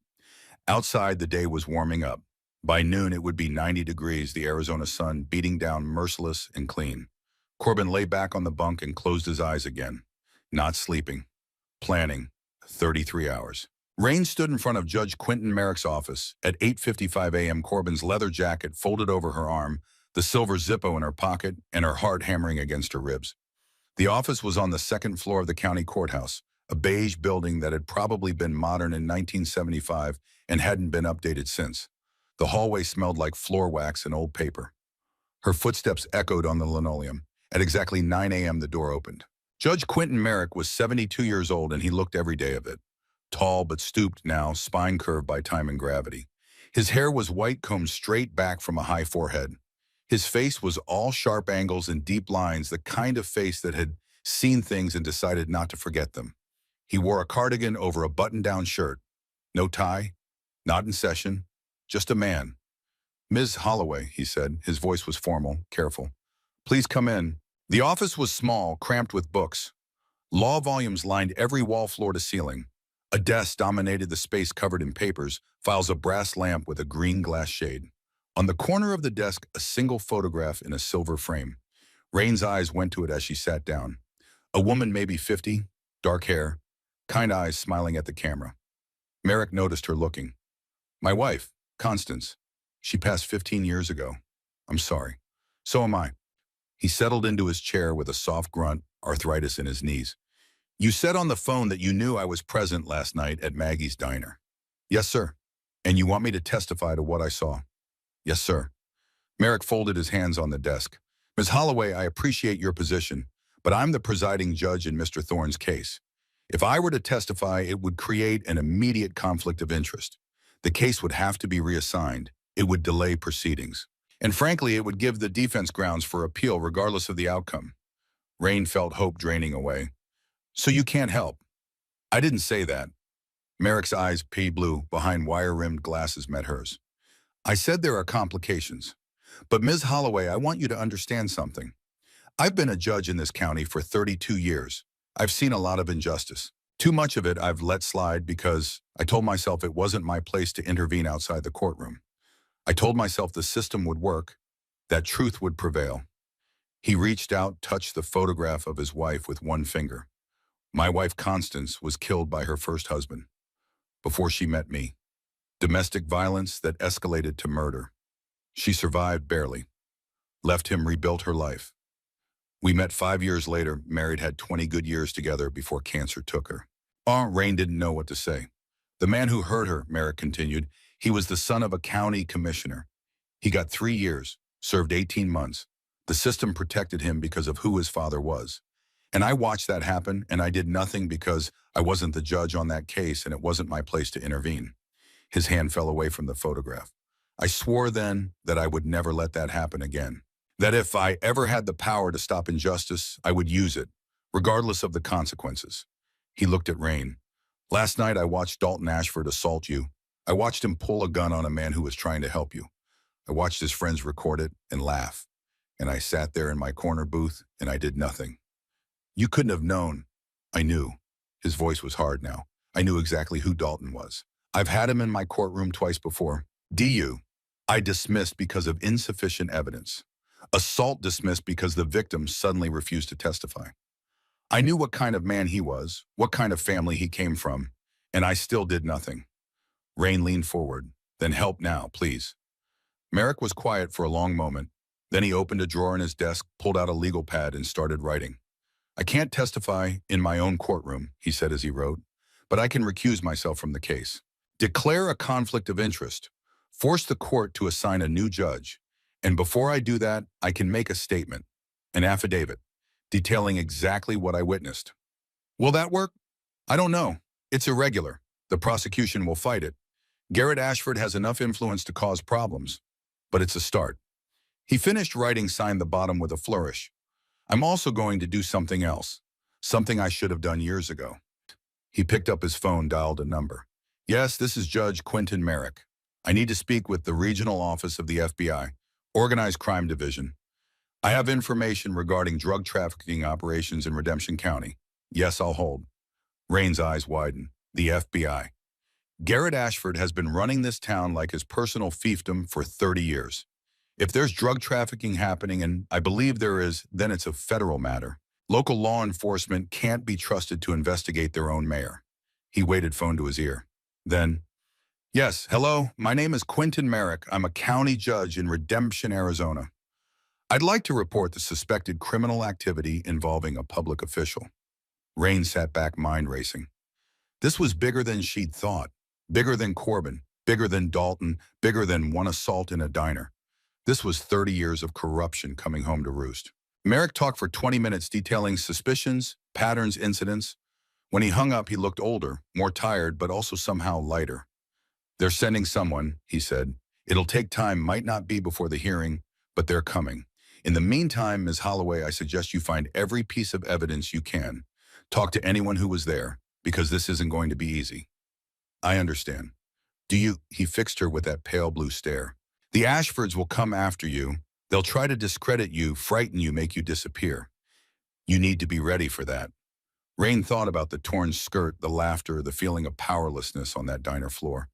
Outside, the day was warming up. By noon, it would be 90 degrees, the Arizona sun beating down merciless and clean. Corbin lay back on the bunk and closed his eyes again. Not sleeping. Planning. 33 hours. Rain stood in front of Judge Quentin Merrick's office. At 8:55 a.m., Corbin's leather jacket folded over her arm, the silver Zippo in her pocket, and her heart hammering against her ribs. The office was on the second floor of the county courthouse, a beige building that had probably been modern in 1975 and hadn't been updated since. The hallway smelled like floor wax and old paper. Her footsteps echoed on the linoleum. At exactly 9 a.m., the door opened. Judge Quentin Merrick was 72 years old, and he looked every day of it. Tall but stooped now, spine curved by time and gravity. His hair was white, combed straight back from a high forehead. His face was all sharp angles and deep lines, the kind of face that had seen things and decided not to forget them. He wore a cardigan over a button-down shirt. No tie, not in session, just a man. Ms. Holloway, he said. His voice was formal, careful. Please come in. The office was small, cramped with books. Law volumes lined every wall, floor to ceiling. A desk dominated the space covered in papers, files, a brass lamp with a green glass shade. On the corner of the desk, a single photograph in a silver frame. Rain's eyes went to it as she sat down. A woman, maybe 50, dark hair, kind eyes smiling at the camera. Merrick noticed her looking. My wife, Constance. She passed 15 years ago. I'm sorry. So am I. He settled into his chair with a soft grunt, arthritis in his knees. You said on the phone that you knew I was present last night at Maggie's diner. Yes, sir. And you want me to testify to what I saw? Yes, sir. Merrick folded his hands on the desk. Ms. Holloway, I appreciate your position, but I'm the presiding judge in Mr. Thorne's case. If I were to testify, it would create an immediate conflict of interest. The case would have to be reassigned. It would delay proceedings. And frankly, it would give the defense grounds for appeal regardless of the outcome. Rain felt hope draining away. So you can't help. I didn't say that. Merrick's eyes, pea blue, behind wire-rimmed glasses, met hers. I said there are complications. But Ms. Holloway, I want you to understand something. I've been a judge in this county for 32 years. I've seen a lot of injustice. Too much of it I've let slide because I told myself it wasn't my place to intervene outside the courtroom. I told myself the system would work, that truth would prevail. He reached out, touched the photograph of his wife with one finger. My wife, Constance, was killed by her first husband before she met me. Domestic violence that escalated to murder. She survived barely. Left him, rebuilt her life. We met 5 years later, married, had 20 good years together before cancer took her. Rain didn't know what to say. The man who hurt her, Merrick continued, he was the son of a county commissioner. He got 3 years, served 18 months. The system protected him because of who his father was. And I watched that happen, and I did nothing because I wasn't the judge on that case and it wasn't my place to intervene. His hand fell away from the photograph. I swore then that I would never let that happen again. That if I ever had the power to stop injustice, I would use it, regardless of the consequences. He looked at Rain. Last night I watched Dalton Ashford assault you. I watched him pull a gun on a man who was trying to help you. I watched his friends record it and laugh. And I sat there in my corner booth and I did nothing. You couldn't have known. I knew. His voice was hard now. I knew exactly who Dalton was. I've had him in my courtroom twice before. DU. I dismissed because of insufficient evidence. Assault dismissed because the victim suddenly refused to testify. I knew what kind of man he was, what kind of family he came from, and I still did nothing. Rain leaned forward. Then help now, please. Merrick was quiet for a long moment. Then he opened a drawer in his desk, pulled out a legal pad, and started writing. I can't testify in my own courtroom, he said as he wrote, but I can recuse myself from the case. Declare a conflict of interest. Force the court to assign a new judge. And before I do that, I can make a statement, an affidavit, detailing exactly what I witnessed. Will that work? I don't know. It's irregular. The prosecution will fight it. Garrett Ashford has enough influence to cause problems, but it's a start. He finished writing, signed the bottom with a flourish. I'm also going to do something else, something I should have done years ago. He picked up his phone, dialed a number. Yes, this is Judge Quentin Merrick. I need to speak with the regional office of the FBI, Organized Crime Division. I have information regarding drug trafficking operations in Redemption County. Yes, I'll hold. Rain's eyes widened. The FBI. Garrett Ashford has been running this town like his personal fiefdom for 30 years. If there's drug trafficking happening, and I believe there is, then it's a federal matter. Local law enforcement can't be trusted to investigate their own mayor. He weighted phone to his ear. Then, yes, hello, my name is Quentin Merrick. I'm a county judge in Redemption, Arizona. I'd like to report the suspected criminal activity involving a public official. Rain sat back, mind racing. This was bigger than she'd thought. Bigger than Corbin, bigger than Dalton, bigger than one assault in a diner. This was 30 years of corruption coming home to roost. Merrick talked for 20 minutes detailing suspicions, patterns, incidents. When he hung up, he looked older, more tired, but also somehow lighter. They're sending someone, he said. It'll take time, might not be before the hearing, but they're coming. In the meantime, Ms. Holloway, I suggest you find every piece of evidence you can. Talk to anyone who was there, because this isn't going to be easy. I understand. Do you? He fixed her with that pale blue stare. The Ashfords will come after you. They'll try to discredit you, frighten you, make you disappear. You need to be ready for that. Rain thought about the torn skirt, the laughter, the feeling of powerlessness on that diner floor.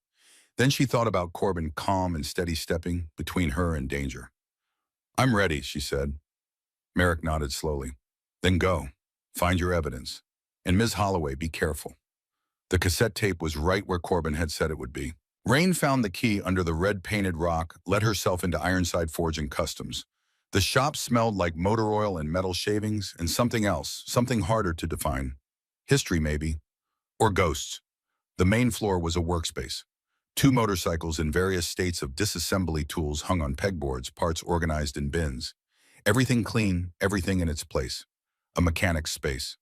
Then she thought about Corbin, calm and steady stepping between her and danger. I'm ready, she said. Merrick nodded slowly. Then go. Find your evidence. And Ms. Holloway, be careful. The cassette tape was right where Corbin had said it would be. Rain found the key under the red-painted rock, let herself into Ironside Forge and Customs. The shop smelled like motor oil and metal shavings and something else, something harder to define. History, maybe. Or ghosts. The main floor was a workspace. 2 motorcycles in various states of disassembly tools hung on pegboards, parts organized in bins. Everything clean, everything in its place. A mechanic's space.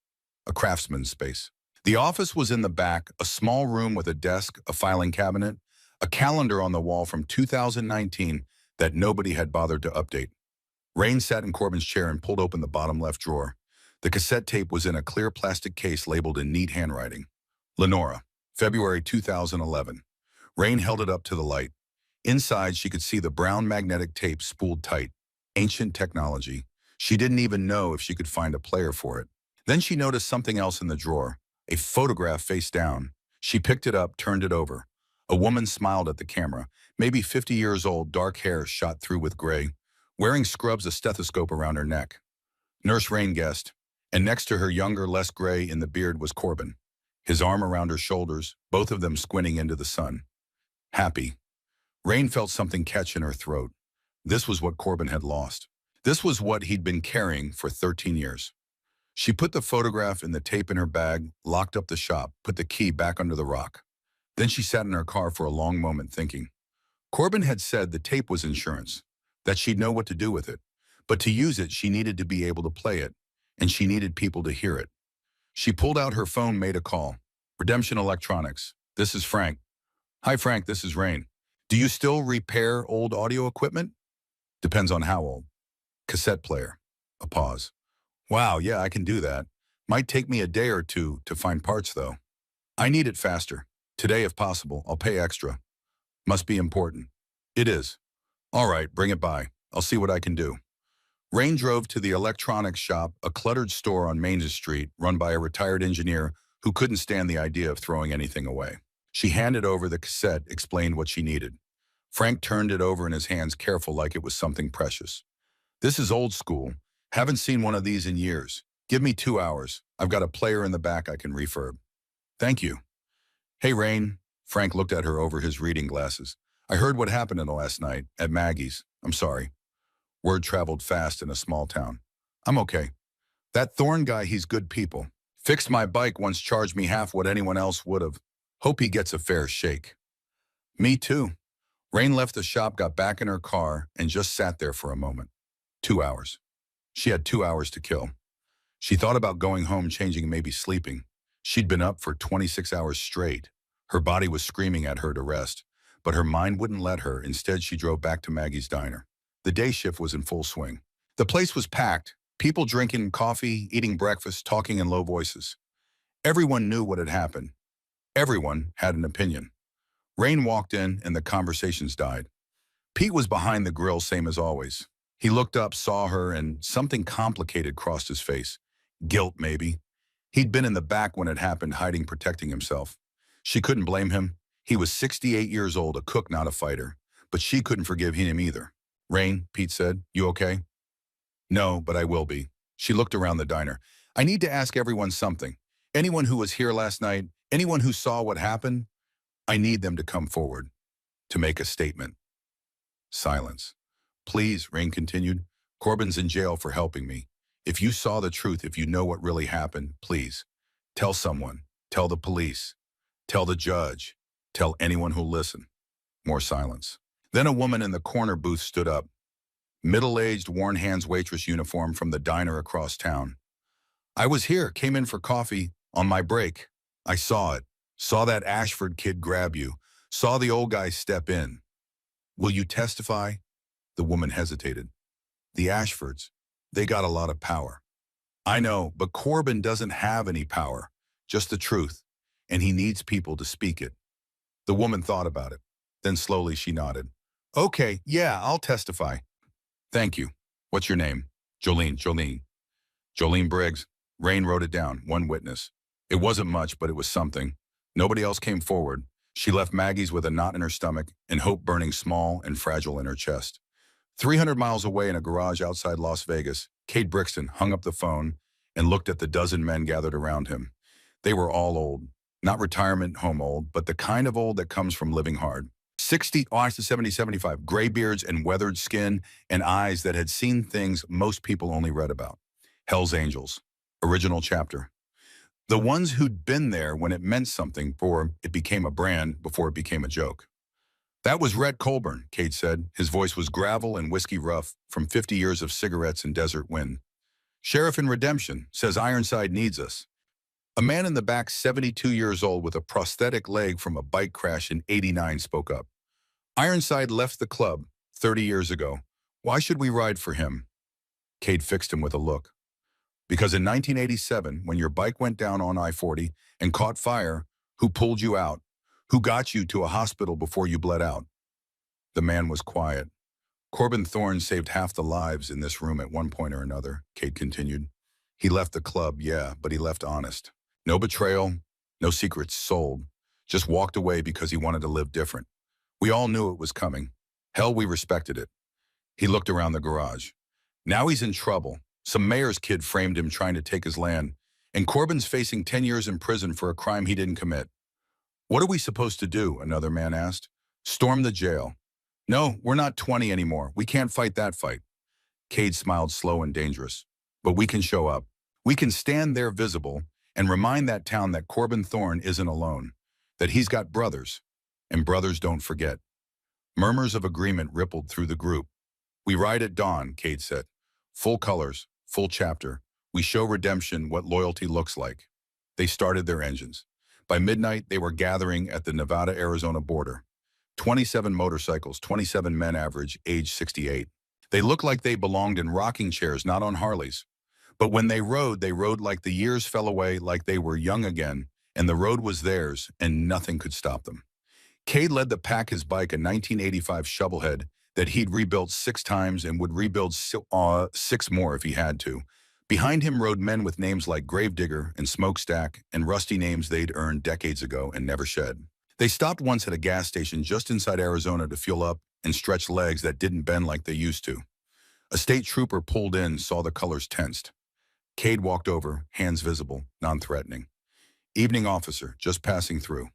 A craftsman's space. The office was in the back, a small room with a desk, a filing cabinet, a calendar on the wall from 2019 that nobody had bothered to update. Rain sat in Corbin's chair and pulled open the bottom left drawer. The cassette tape was in a clear plastic case labeled in neat handwriting. Lenora, February 2011. Rain held it up to the light. Inside, she could see the brown magnetic tape spooled tight. Ancient technology. She didn't even know if she could find a player for it. Then she noticed something else in the drawer. A photograph face down. She picked it up, turned it over. A woman smiled at the camera, maybe 50 years old, dark hair shot through with gray, wearing scrubs, a stethoscope around her neck. Nurse Rain guessed, and next to her, younger, less gray in the beard, was Corbin, his arm around her shoulders, both of them squinting into the sun. Happy. Rain felt something catch in her throat. This was what Corbin had lost. This was what he'd been carrying for 13 years. She put the photograph and the tape in her bag, locked up the shop, put the key back under the rock. Then she sat in her car for a long moment thinking. Corbin had said the tape was insurance, that she'd know what to do with it. But to use it, she needed to be able to play it, and she needed people to hear it. She pulled out her phone, made a call. Redemption Electronics. This is Frank. Hi, Frank, this is Rain. Do you still repair old audio equipment? Depends on how old. Cassette player. A pause. Wow, yeah, I can do that. Might take me a day or two to find parts, though. I need it faster. Today, if possible, I'll pay extra. Must be important. It is. All right, bring it by. I'll see what I can do. Rain drove to the electronics shop, a cluttered store on Main Street run by a retired engineer who couldn't stand the idea of throwing anything away. She handed over the cassette, explained what she needed. Frank turned it over in his hands, careful like it was something precious. This is old school. Haven't seen one of these in years. Give me 2 hours. I've got a player in the back I can refurb. Thank you. Hey, Rain. Frank looked at her over his reading glasses. I heard what happened in the last night at Maggie's. I'm sorry. Word traveled fast in a small town. I'm okay. That Thorne guy, he's good people. Fixed my bike once, charged me half what anyone else would have. Hope he gets a fair shake. Me too. Rain left the shop, got back in her car, and just sat there for a moment. 2 hours. She had 2 hours to kill. She thought about going home, changing, maybe sleeping. She'd been up for 26 hours straight. Her body was screaming at her to rest, but her mind wouldn't let her. Instead, she drove back to Maggie's diner. The day shift was in full swing. The place was packed, people drinking coffee, eating breakfast, talking in low voices. Everyone knew what had happened. Everyone had an opinion. Rain walked in, and the conversations died. Pete was behind the grill, same as always. He looked up, saw her, and something complicated crossed his face. Guilt, maybe. He'd been in the back when it happened, hiding, protecting himself. She couldn't blame him. He was 68 years old, a cook, not a fighter. But she couldn't forgive him either. Rain, Pete said, you okay? No, but I will be. She looked around the diner. I need to ask everyone something. Anyone who was here last night, anyone who saw what happened, I need them to come forward, to make a statement. Silence. Please, Rain continued. Corbin's in jail for helping me. If you saw the truth, if you know what really happened, please, tell someone. Tell the police. Tell the judge. Tell anyone who'll listen. More silence. Then a woman in the corner booth stood up. Middle-aged, worn hands waitress uniform from the diner across town. I was here, came in for coffee, on my break. I saw it. Saw that Ashford kid grab you. Saw the old guy step in. Will you testify? The woman hesitated. The Ashfords, they got a lot of power. I know, but Corbin doesn't have any power, just the truth, and he needs people to speak it. The woman thought about it. Then slowly she nodded. Okay, yeah, I'll testify. Thank you. What's your name? Jolene. Jolene Briggs. Rain wrote it down, one witness. It wasn't much, but it was something. Nobody else came forward. She left Maggie's with a knot in her stomach and hope burning small and fragile in her chest. 300 miles away in a garage outside Las Vegas, Kate Brixton hung up the phone and looked at the dozen men gathered around him. They were all old. Not retirement home old, but the kind of old that comes from living hard. 60 to 70, 75, gray beards and weathered skin and eyes that had seen things most people only read about. Hell's Angels. Original chapter. The ones who'd been there when it meant something, before it became a brand, before it became a joke. That was Red Colburn, Kate said. His voice was gravel and whiskey rough from 50 years of cigarettes and desert wind. Sheriff in Redemption says Ironside needs us. A man in the back, 72 years old with a prosthetic leg from a bike crash in '89, spoke up. Ironside left the club 30 years ago. Why should we ride for him? Kate fixed him with a look. Because in 1987, when your bike went down on I-40 and caught fire, who pulled you out? Who got you to a hospital before you bled out? The man was quiet. Corbin Thorne saved half the lives in this room at one point or another, Kate continued. He left the club, yeah, but he left honest. No betrayal, no secrets sold. Just walked away because he wanted to live different. We all knew it was coming. Hell, we respected it. He looked around the garage. Now he's in trouble. Some mayor's kid framed him trying to take his land, and Corbin's facing 10 years in prison for a crime he didn't commit. What are we supposed to do? Another man asked. Storm the jail. No, we're not 20 anymore. We can't fight that fight. Cade smiled, slow and dangerous. But we can show up. We can stand there visible and remind that town that Corbin Thorne isn't alone, that he's got brothers, and brothers don't forget. Murmurs of agreement rippled through the group. We ride at dawn, Cade said. Full colors, full chapter. We show redemption, what loyalty looks like. They started their engines. By midnight, they were gathering at the Nevada-Arizona border. 27 motorcycles, 27 men average, age 68. They looked like they belonged in rocking chairs, not on Harleys. But when they rode like the years fell away, like they were young again, and the road was theirs, and nothing could stop them. Cade led the pack, his bike, a 1985 shovelhead that he'd rebuilt 6 times and would rebuild 6 more if he had to. Behind him rode men with names like Gravedigger and Smokestack and rusty names they'd earned decades ago and never shed. They stopped once at a gas station just inside Arizona to fuel up and stretch legs that didn't bend like they used to. A state trooper pulled in, saw the colors tensed. Cade walked over, hands visible, non-threatening. Evening officer, just passing through.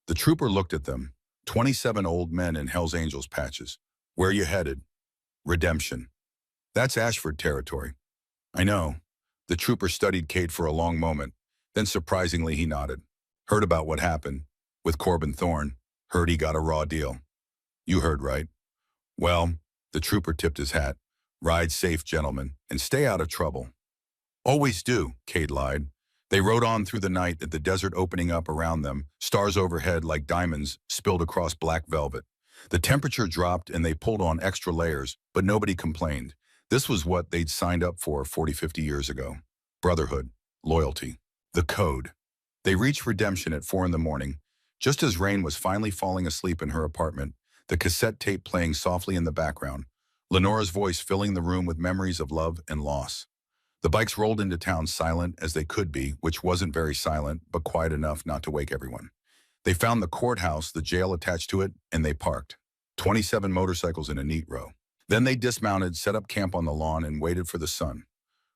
The trooper looked at them. 27 old men in Hell's Angels patches. Where you headed? Redemption. That's Ashford territory. I know. The trooper studied Cade for a long moment. Then surprisingly he nodded. Heard about what happened. With Corbin Thorne. Heard he got a raw deal. You heard right. Well, the trooper tipped his hat. Ride safe, gentlemen, and stay out of trouble. Always do, Cade lied. They rode on through the night, at the desert opening up around them, stars overhead like diamonds spilled across black velvet. The temperature dropped and they pulled on extra layers, but nobody complained. This was what they'd signed up for 40, 50 years ago. Brotherhood, loyalty, the code. They reached Redemption at 4 in the morning. Just as Rain was finally falling asleep in her apartment, the cassette tape playing softly in the background, Lenora's voice filling the room with memories of love and loss. The bikes rolled into town silent as they could be, which wasn't very silent, but quiet enough not to wake everyone. They found the courthouse, the jail attached to it, and they parked. 27 motorcycles in a neat row. Then they dismounted, set up camp on the lawn, and waited for the sun.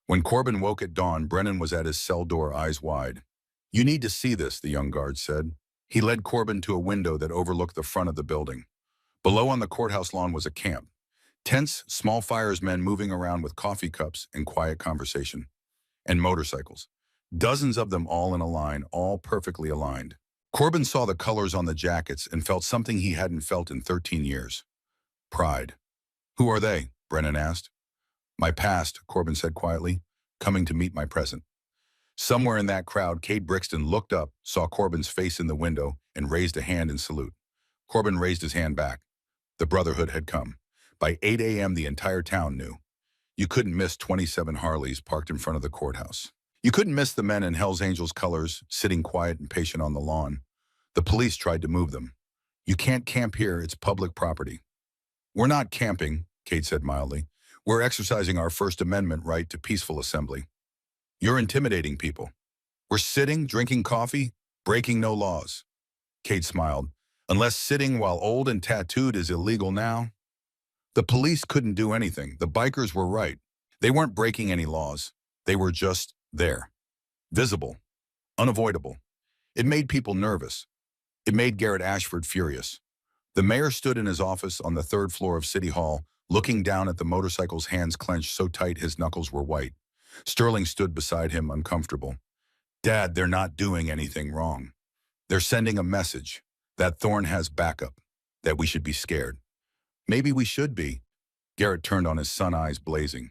When Corbin woke at dawn, Brennan was at his cell door, eyes wide. You need to see this, the young guard said. He led Corbin to a window that overlooked the front of the building. Below on the courthouse lawn was a camp. Tense, small fires, men moving around with coffee cups and quiet conversation. And motorcycles. Dozens of them all in a line, all perfectly aligned. Corbin saw the colors on the jackets and felt something he hadn't felt in 13 years. Pride. Who are they? Brennan asked. My past, Corbin said quietly, coming to meet my present. Somewhere in that crowd, Cade Brixton looked up, saw Corbin's face in the window, and raised a hand in salute. Corbin raised his hand back. The Brotherhood had come. By 8 a.m., the entire town knew. You couldn't miss 27 Harleys parked in front of the courthouse. You couldn't miss the men in Hell's Angels colors, sitting quiet and patient on the lawn. The police tried to move them. You can't camp here, it's public property. We're not camping, Cade said mildly. We're exercising our First Amendment right to peaceful assembly. You're intimidating people. We're sitting, drinking coffee, breaking no laws. Cade smiled. Unless sitting while old and tattooed is illegal now. The police couldn't do anything. The bikers were right. They weren't breaking any laws. They were just there. Visible. Unavoidable. It made people nervous. It made Garrett Ashford furious. The mayor stood in his office on the 3rd floor of City Hall, looking down at the motorcycle's, hands clenched so tight his knuckles were white. Sterling stood beside him, uncomfortable. Dad, they're not doing anything wrong. They're sending a message that Thorne has backup, that we should be scared. Maybe we should be. Garrett turned on his son, eyes blazing.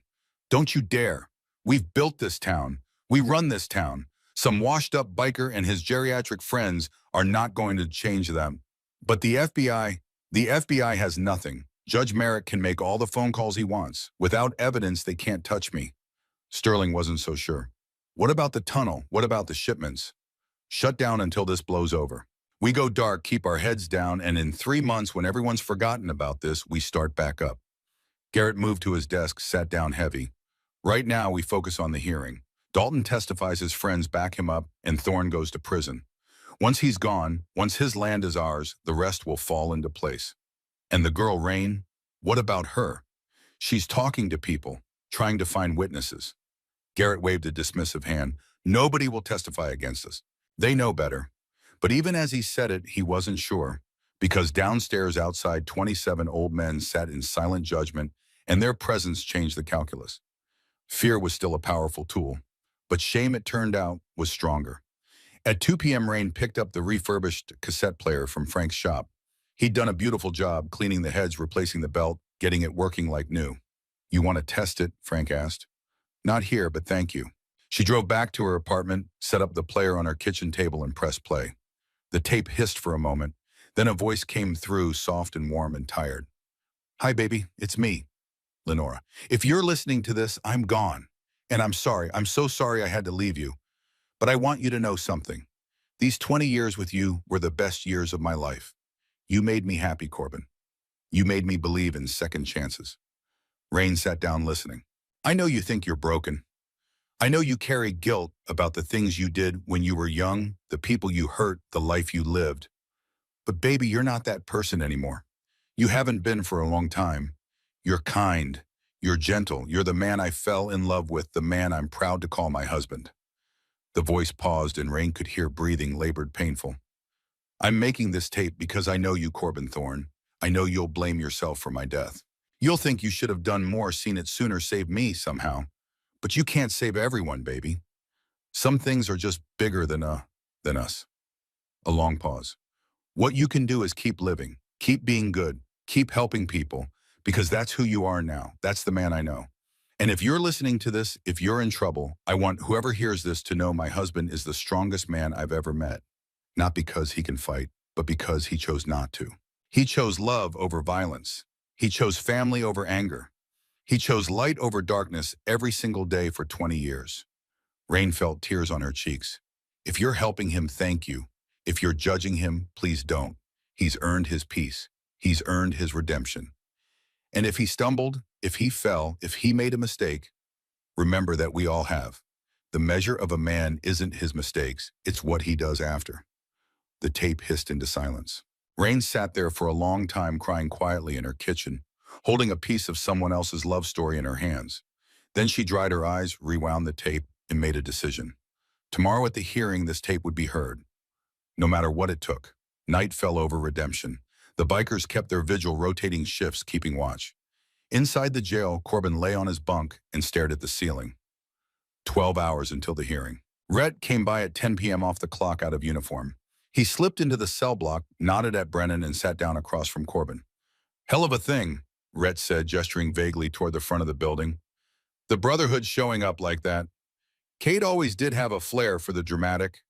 Don't you dare. We've built this town. We run this town. Some washed-up biker and his geriatric friends are not going to change them. But the FBI has nothing. Judge Merrick can make all the phone calls he wants. Without evidence, they can't touch me. Sterling wasn't so sure. What about the tunnel? What about the shipments? Shut down until this blows over. We go dark, keep our heads down, and in 3 months, when everyone's forgotten about this, we start back up. Garrett moved to his desk, sat down heavy. Right now, we focus on the hearing. Dalton testifies his friends back him up, and Thorne goes to prison. Once he's gone, once his land is ours, the rest will fall into place. And the girl, Rain, what about her? She's talking to people, trying to find witnesses. Garrett waved a dismissive hand. Nobody will testify against us. They know better. But even as he said it, he wasn't sure, because downstairs outside 27 old men sat in silent judgment, and their presence changed the calculus. Fear was still a powerful tool, but shame, it turned out, was stronger. At 2 p.m., Rain picked up the refurbished cassette player from Frank's shop. He'd done a beautiful job cleaning the heads, replacing the belt, getting it working like new. You want to test it? Frank asked. Not here, but thank you. She drove back to her apartment, set up the player on her kitchen table, and pressed play. The tape hissed for a moment. Then a voice came through, soft and warm and tired. Hi, baby. It's me, Lenora. If you're listening to this, I'm gone. And I'm sorry. I'm so sorry I had to leave you. But I want you to know something. These 20 years with you were the best years of my life. You made me happy, Corbin. You made me believe in second chances. Rain sat down listening. I know you think you're broken. I know you carry guilt about the things you did when you were young, the people you hurt, the life you lived. But baby, you're not that person anymore. You haven't been for a long time. You're kind. You're gentle. You're the man I fell in love with, the man I'm proud to call my husband." The voice paused and Rain could hear breathing labored painful. "I'm making this tape because I know you, Corbin Thorne. I know you'll blame yourself for my death. You'll think you should have done more, seen it sooner, saved me somehow. But you can't save everyone, baby. Some things are just bigger than us." A long pause. "What you can do is keep living, keep being good, keep helping people, because that's who you are now. That's the man I know. And if you're listening to this, if you're in trouble, I want whoever hears this to know my husband is the strongest man I've ever met. Not because he can fight, but because he chose not to. He chose love over violence. He chose family over anger. He chose light over darkness every single day for 20 years. Rain felt tears on her cheeks. If you're helping him, thank you. If you're judging him, please don't. He's earned his peace. He's earned his redemption. And if he stumbled, if he fell, if he made a mistake, remember that we all have. The measure of a man isn't his mistakes, it's what he does after." The tape hissed into silence. Rain sat there for a long time, crying quietly in her kitchen, holding a piece of someone else's love story in her hands. Then she dried her eyes, rewound the tape, and made a decision. Tomorrow at the hearing, this tape would be heard, no matter what it took. Night fell over redemption. The bikers kept their vigil, rotating shifts, keeping watch. Inside the jail, Corbin lay on his bunk and stared at the ceiling. 12 hours until the hearing. Rhett came by at 10 p.m. off the clock, out of uniform. He slipped into the cell block, nodded at Brennan, and sat down across from Corbin. "Hell of a thing," Rhett said, gesturing vaguely toward the front of the building. "The Brotherhood showing up like that. Kate always did have a flair for the dramatic.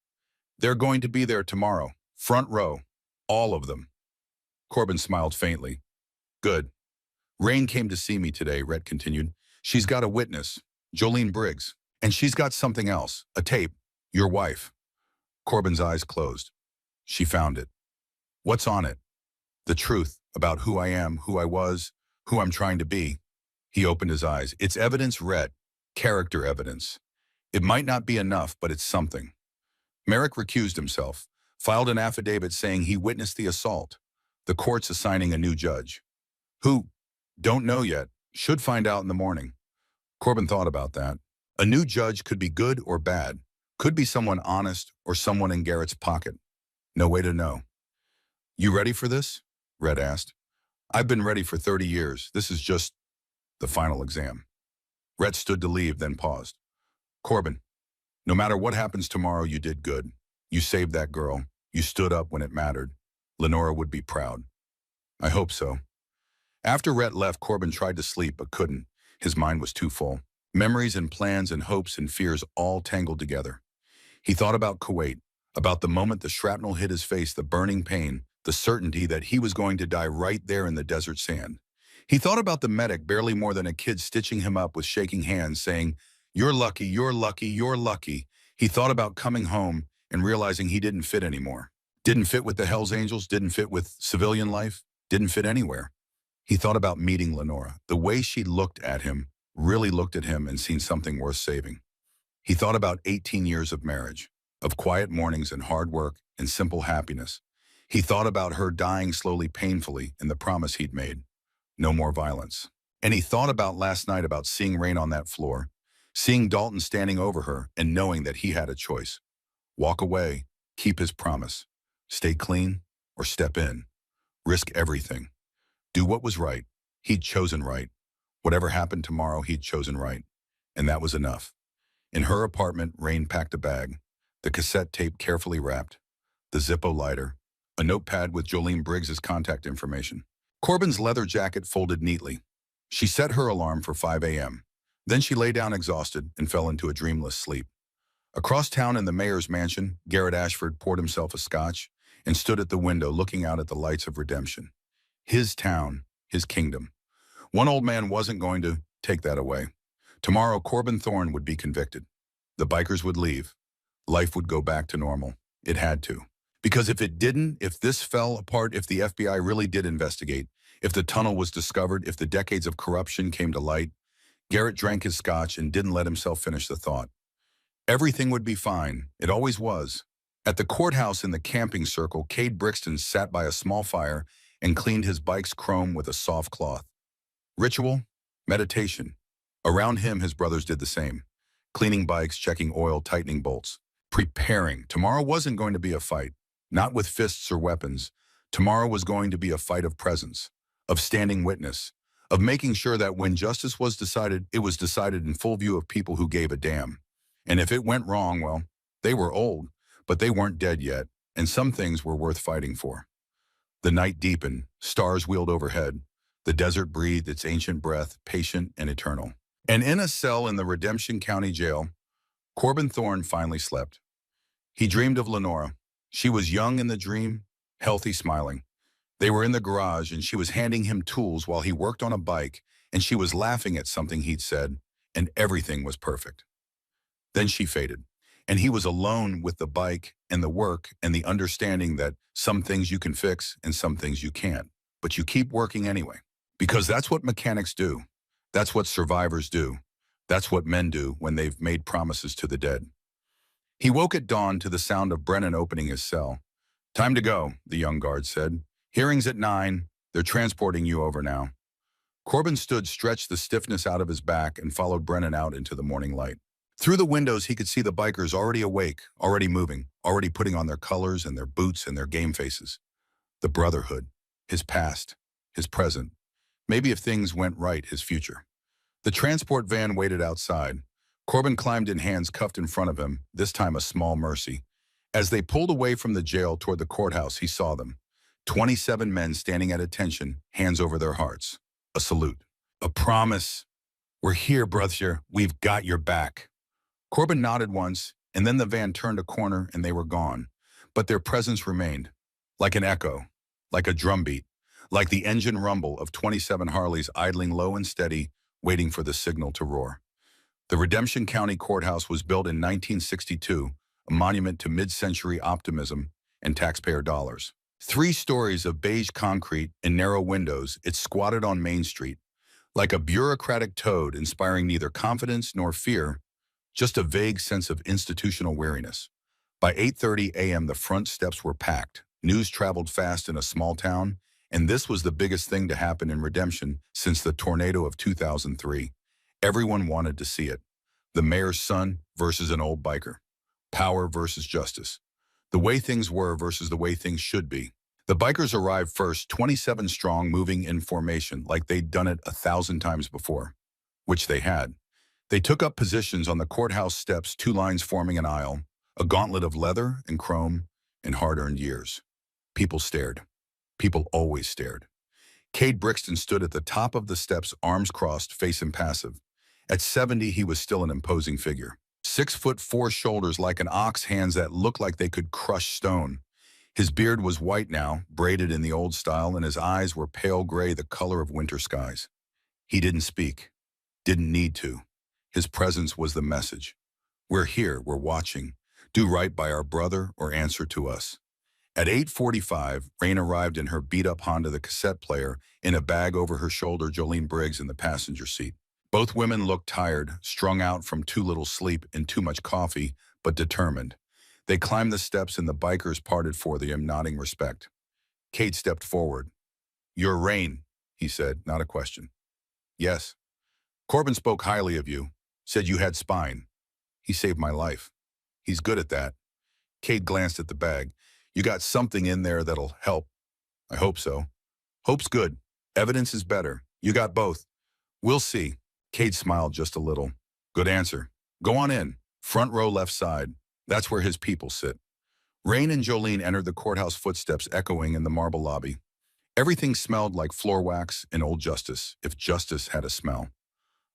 They're going to be there tomorrow. Front row. All of them." Corbin smiled faintly. "Good. Rain came to see me today," Rhett continued. "She's got a witness, Jolene Briggs. And she's got something else, a tape. Your wife." Corbin's eyes closed. "She found it." "What's on it?" "The truth about who I am, who I was, who I'm trying to be." He opened his eyes. "It's evidence, Rhett. Character evidence. It might not be enough, but it's something." Merrick recused himself, filed an affidavit saying he witnessed the assault. The court's assigning a new judge. "Who? Don't know yet. Should find out in the morning." Corbin thought about that. A new judge could be good or bad. Could be someone honest or someone in Garrett's pocket. No way to know. "You ready for this?" Rhett asked. "I've been ready for 30 years. This is just the final exam." Rhett stood to leave, then paused. "Corbin, no matter what happens tomorrow, you did good. You saved that girl. You stood up when it mattered. Lenora would be proud." "I hope so." After Rhett left, Corbin tried to sleep but couldn't. His mind was too full. Memories and plans and hopes and fears all tangled together. He thought about Kuwait, about the moment the shrapnel hit his face, the burning pain, the certainty that he was going to die right there in the desert sand. He thought about the medic, barely more than a kid, stitching him up with shaking hands, saying, "You're lucky, you're lucky, you're lucky." He thought about coming home and realizing he didn't fit anymore. Didn't fit with the Hells Angels, didn't fit with civilian life, didn't fit anywhere. He thought about meeting Lenora, the way she looked at him, really looked at him and seen something worth saving. He thought about 18 years of marriage, of quiet mornings and hard work and simple happiness. He thought about her dying slowly, painfully, and the promise he'd made. No more violence. And he thought about last night, about seeing Rain on that floor, seeing Dalton standing over her and knowing that he had a choice. Walk away, keep his promise, stay clean, or step in. Risk everything. Do what was right. He'd chosen right. Whatever happened tomorrow, he'd chosen right. And that was enough. In her apartment, Rain packed a bag, the cassette tape carefully wrapped, the Zippo lighter, a notepad with Jolene Briggs' contact information. Corbin's leather jacket folded neatly. She set her alarm for 5 a.m. Then she lay down exhausted and fell into a dreamless sleep. Across town in the mayor's mansion, Garrett Ashford poured himself a scotch and stood at the window looking out at the lights of redemption. His town, his kingdom. One old man wasn't going to take that away. Tomorrow, Corbin Thorne would be convicted. The bikers would leave. Life would go back to normal. It had to. Because if it didn't, if this fell apart, if the FBI really did investigate, if the tunnel was discovered, if the decades of corruption came to light, Garrett drank his scotch and didn't let himself finish the thought. Everything would be fine. It always was. At the courthouse in the camping circle, Cade Brixton sat by a small fire and cleaned his bike's chrome with a soft cloth. Ritual? meditation. Around him, his brothers did the same. Cleaning bikes, checking oil, tightening bolts. Preparing. Tomorrow wasn't going to be a fight. Not with fists or weapons. Tomorrow was going to be a fight of presence, of standing witness, of making sure that when justice was decided, it was decided in full view of people who gave a damn. And if it went wrong, well, they were old, but they weren't dead yet, and some things were worth fighting for. The night deepened, stars wheeled overhead. The desert breathed its ancient breath, patient and eternal. And in a cell in the Redemption County Jail, Corbin Thorne finally slept. He dreamed of Lenora. She was young in the dream, healthy, smiling. They were in the garage, and she was handing him tools while he worked on a bike, and she was laughing at something he'd said, and everything was perfect. Then she faded, and he was alone with the bike and the work and the understanding that some things you can fix and some things you can't, but you keep working anyway. Because that's what mechanics do. That's what survivors do. That's what men do when they've made promises to the dead. He woke at dawn to the sound of Brennan opening his cell. "Time to go," the young guard said. "Hearing's at 9. They're transporting you over now." Corbin stood, stretched the stiffness out of his back, and followed Brennan out into the morning light. Through the windows, he could see the bikers already awake, already moving, already putting on their colors and their boots and their game faces. The Brotherhood, his past, his present, maybe if things went right, his future. The transport van waited outside. Corbin climbed in, hands cuffed in front of him, this time a small mercy. As they pulled away from the jail toward the courthouse, he saw them. 27 men standing at attention, hands over their hearts. A salute. A promise. "We're here, brother. We've got your back." Corbin nodded once, and then the van turned a corner and they were gone. But their presence remained, like an echo, like a drumbeat, like the engine rumble of 27 Harleys idling low and steady, waiting for the signal to roar. The Redemption County Courthouse was built in 1962, a monument to mid-century optimism and taxpayer dollars. 3 stories of beige concrete and narrow windows, it squatted on Main Street, like a bureaucratic toad inspiring neither confidence nor fear, just a vague sense of institutional weariness. By 8:30 a.m., the front steps were packed. News traveled fast in a small town, and this was the biggest thing to happen in Redemption since the tornado of 2003. Everyone wanted to see it. The mayor's son versus an old biker. Power versus justice. The way things were versus the way things should be. The bikers arrived first, 27 strong, moving in formation like they'd done it 1,000 times before, which they had. They took up positions on the courthouse steps, 2 lines forming an aisle, a gauntlet of leather and chrome and hard-earned years. People stared. People always stared. Cade Brixton stood at the top of the steps, arms crossed, face impassive. At 70, he was still an imposing figure. 6'4", shoulders like an ox, hands that looked like they could crush stone. His beard was white now, braided in the old style, and his eyes were pale gray, the color of winter skies. He didn't speak. Didn't need to. His presence was the message. We're here, we're watching. Do right by our brother or answer to us. At 8:45, Rain arrived in her beat-up Honda, the cassette player, in a bag over her shoulder, Jolene Briggs in the passenger seat. Both women looked tired, strung out from too little sleep and too much coffee, but determined. They climbed the steps and the bikers parted for them, nodding respect. Cade stepped forward. "You're Rain," he said, not a question. "Yes." "Corbin spoke highly of you, said you had spine. He saved my life. He's good at that." Cade glanced at the bag. "You got something in there that'll help." "I hope so." "Hope's good. Evidence is better. You got both." "We'll see." Cade smiled just a little. "Good answer. Go on in. Front row, left side. That's where his people sit." Rain and Jolene entered the courthouse, footsteps echoing in the marble lobby. Everything smelled like floor wax and old justice, if justice had a smell.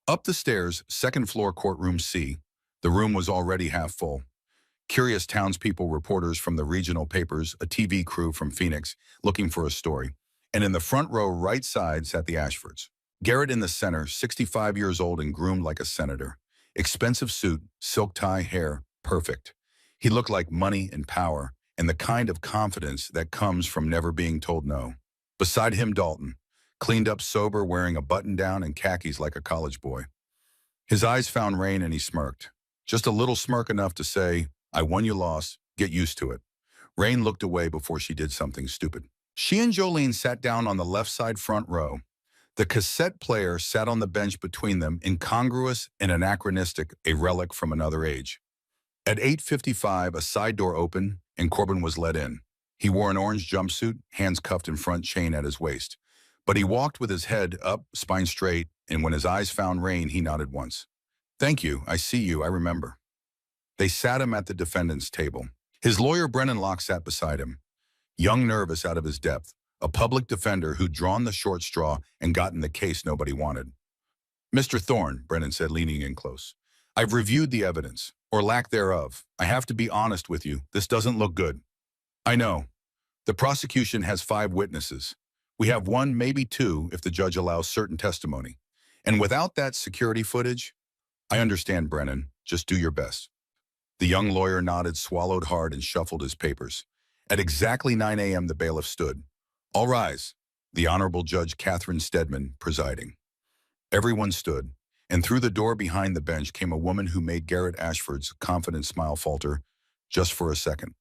Up the stairs, 2nd floor, courtroom C. The room was already half full. Curious townspeople, reporters from the regional papers, a TV crew from Phoenix, looking for a story. And in the front row, right side, sat the Ashfords. Garrett in the center, 65 years old and groomed like a senator. Expensive suit, silk tie, hair, perfect. He looked like money and power, and the kind of confidence that comes from never being told no. Beside him, Dalton, cleaned up, sober, wearing a button-down and khakis like a college boy. His eyes found Rain and he smirked. Just a little smirk, enough to say, "I won, you lost. Get used to it." Rain looked away before she did something stupid. She and Jolene sat down on the left side, front row. The cassette player sat on the bench between them, incongruous and anachronistic, a relic from another age. At 8:55, a side door opened, and Corbin was let in. He wore an orange jumpsuit, hands cuffed in front, chain at his waist. But he walked with his head up, spine straight, and when his eyes found Rain, he nodded once. "Thank you, I see you, I remember." They sat him at the defendant's table. His lawyer, Brennan Locke, sat beside him, young, nervous, out of his depth, a public defender who'd drawn the short straw and gotten the case nobody wanted. "Mr. Thorne," Brennan said, leaning in close, "I've reviewed the evidence, or lack thereof. I have to be honest with you, this doesn't look good." "I know. The prosecution has 5 witnesses. We have 1, maybe 2, if the judge allows certain testimony. And without that security footage—" "I understand, Brennan. Just do your best." The young lawyer nodded, swallowed hard, and shuffled his papers. At exactly 9 a.m., the bailiff stood. "All rise." The Honorable Judge Catherine Stedman presiding. Everyone stood, and through the door behind the bench came a woman who made Garrett Ashford's confident smile falter just for a second.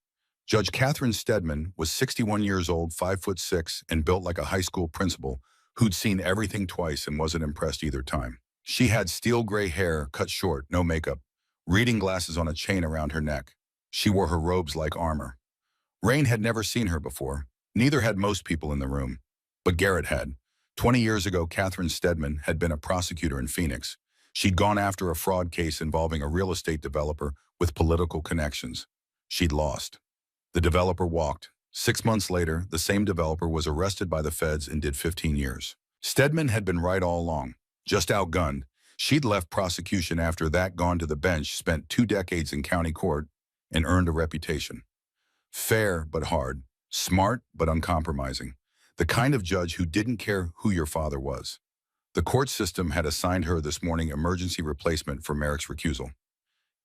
Judge Catherine Stedman was 61 years old, 5'6", and built like a high school principal who'd seen everything twice and wasn't impressed either time. She had steel gray hair, cut short, no makeup, reading glasses on a chain around her neck. She wore her robes like armor. Rain had never seen her before. Neither had most people in the room. But Garrett had. 20 years ago, Catherine Stedman had been a prosecutor in Phoenix. She'd gone after a fraud case involving a real estate developer with political connections. She'd lost. The developer walked. 6 months later, the same developer was arrested by the feds and did 15 years. Stedman had been right all along, just outgunned. She'd left prosecution after that, gone to the bench, spent 2 decades in county court, and earned a reputation. Fair but hard, smart but uncompromising. The kind of judge who didn't care who your father was. The court system had assigned her this morning emergency replacement for Merrick's recusal.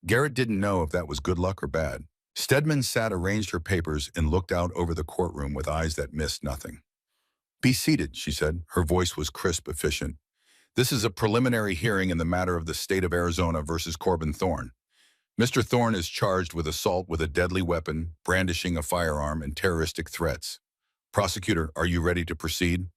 Garrett didn't know if that was good luck or bad. Stedman sat, arranged her papers, and looked out over the courtroom with eyes that missed nothing. "Be seated," she said. Her voice was crisp, efficient. "This is a preliminary hearing in the matter of the state of Arizona versus Corbin Thorne. Mr. Thorne is charged with assault with a deadly weapon, brandishing a firearm, and terroristic threats. Prosecutor, are you ready to proceed?"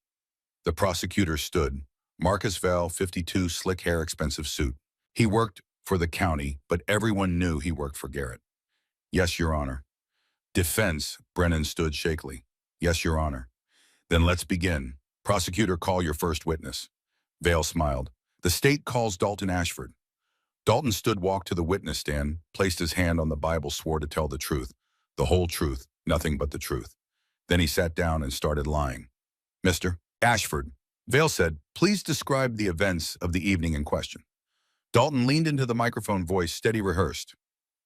The prosecutor stood. Marcus Val, 52, slick hair, expensive suit. He worked for the county, but everyone knew he worked for Garrett. "Yes, Your Honor." Defense, Brennan stood shakily. "Yes, Your Honor." "Then let's begin. Prosecutor, call your first witness." Vale smiled. "The state calls Dalton Ashford." Dalton stood, walked to the witness stand, placed his hand on the Bible, swore to tell the truth. The whole truth, nothing but the truth. Then he sat down and started lying. "Mr. Ashford," Vale said, "please describe the events of the evening in question." Dalton leaned into the microphone, voice steady, rehearsed.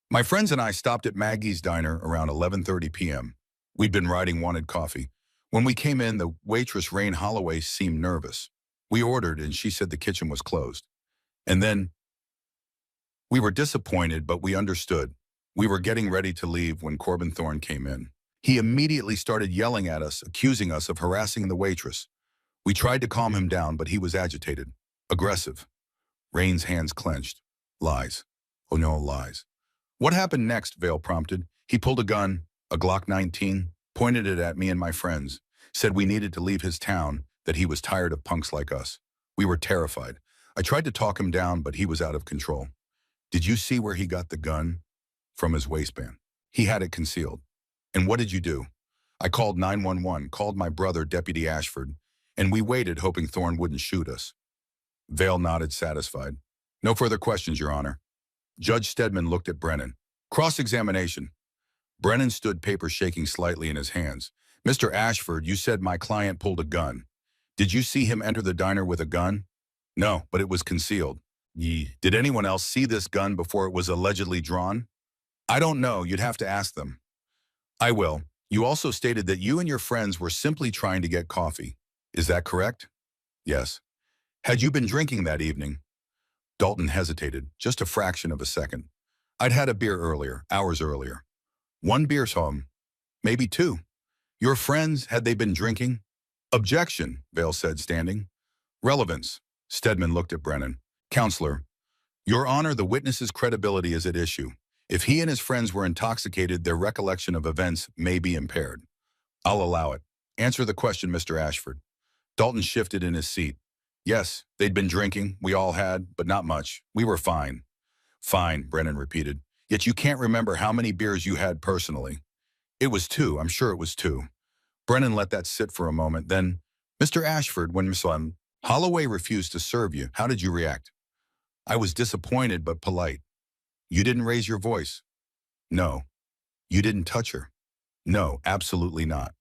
"My friends and I stopped at Maggie's Diner around 11:30 p.m. We'd been riding wanted coffee. When we came in, the waitress, Rain Holloway, seemed nervous. We ordered, and she said the kitchen was closed. And then we were disappointed, but we understood. We were getting ready to leave when Corbin Thorne came in. He immediately started yelling at us, accusing us of harassing the waitress. We tried to calm him down, but he was agitated, aggressive." Rain's hands clenched. "Lies. Oh no, lies." "What happened next?" Vale prompted. "He pulled a gun, a Glock 19, pointed it at me and my friends, said we needed to leave his town, that he was tired of punks like us. We were terrified. I tried to talk him down, but he was out of control." "Did you see where he got the gun?" "From his waistband. He had it concealed." "And what did you do?" "I called 911, called my brother, Deputy Ashford, and we waited, hoping Thorne wouldn't shoot us." Vale nodded, satisfied. "No further questions, Your Honor." Judge Stedman looked at Brennan. "Cross-examination." Brennan stood, paper shaking slightly in his hands. "Mr. Ashford, you said my client pulled a gun. Did you see him enter the diner with a gun?" "No, but it was concealed." Did anyone else see this gun before it was allegedly drawn?" "I don't know. You'd have to ask them." "I will. You also stated that you and your friends were simply trying to get coffee. Is that correct?" "Yes." "Had you been drinking that evening?" Dalton hesitated, just a fraction of a second. "I'd had a beer earlier, hours earlier." "1 beer, Tom. Maybe 2. Your friends, had they been drinking?" "Objection," Vale said, standing. "Relevance." Stedman looked at Brennan. "Counselor, Your Honor, the witness's credibility is at issue. If he and his friends were intoxicated, their recollection of events may be impaired." "I'll allow it. Answer the question, Mr. Ashford." Dalton shifted in his seat. Yes, they'd been drinking. We all had, but not much. We were fine. Fine, Brennan repeated. Yet you can't remember how many beers you had personally. It was two. I'm sure it was two. Brennan let that sit for a moment. Then, Mr. Ashford, when Miss Holloway refused to serve you, how did you react? I was disappointed but polite. You didn't raise your voice. No. You didn't touch her. No, absolutely not.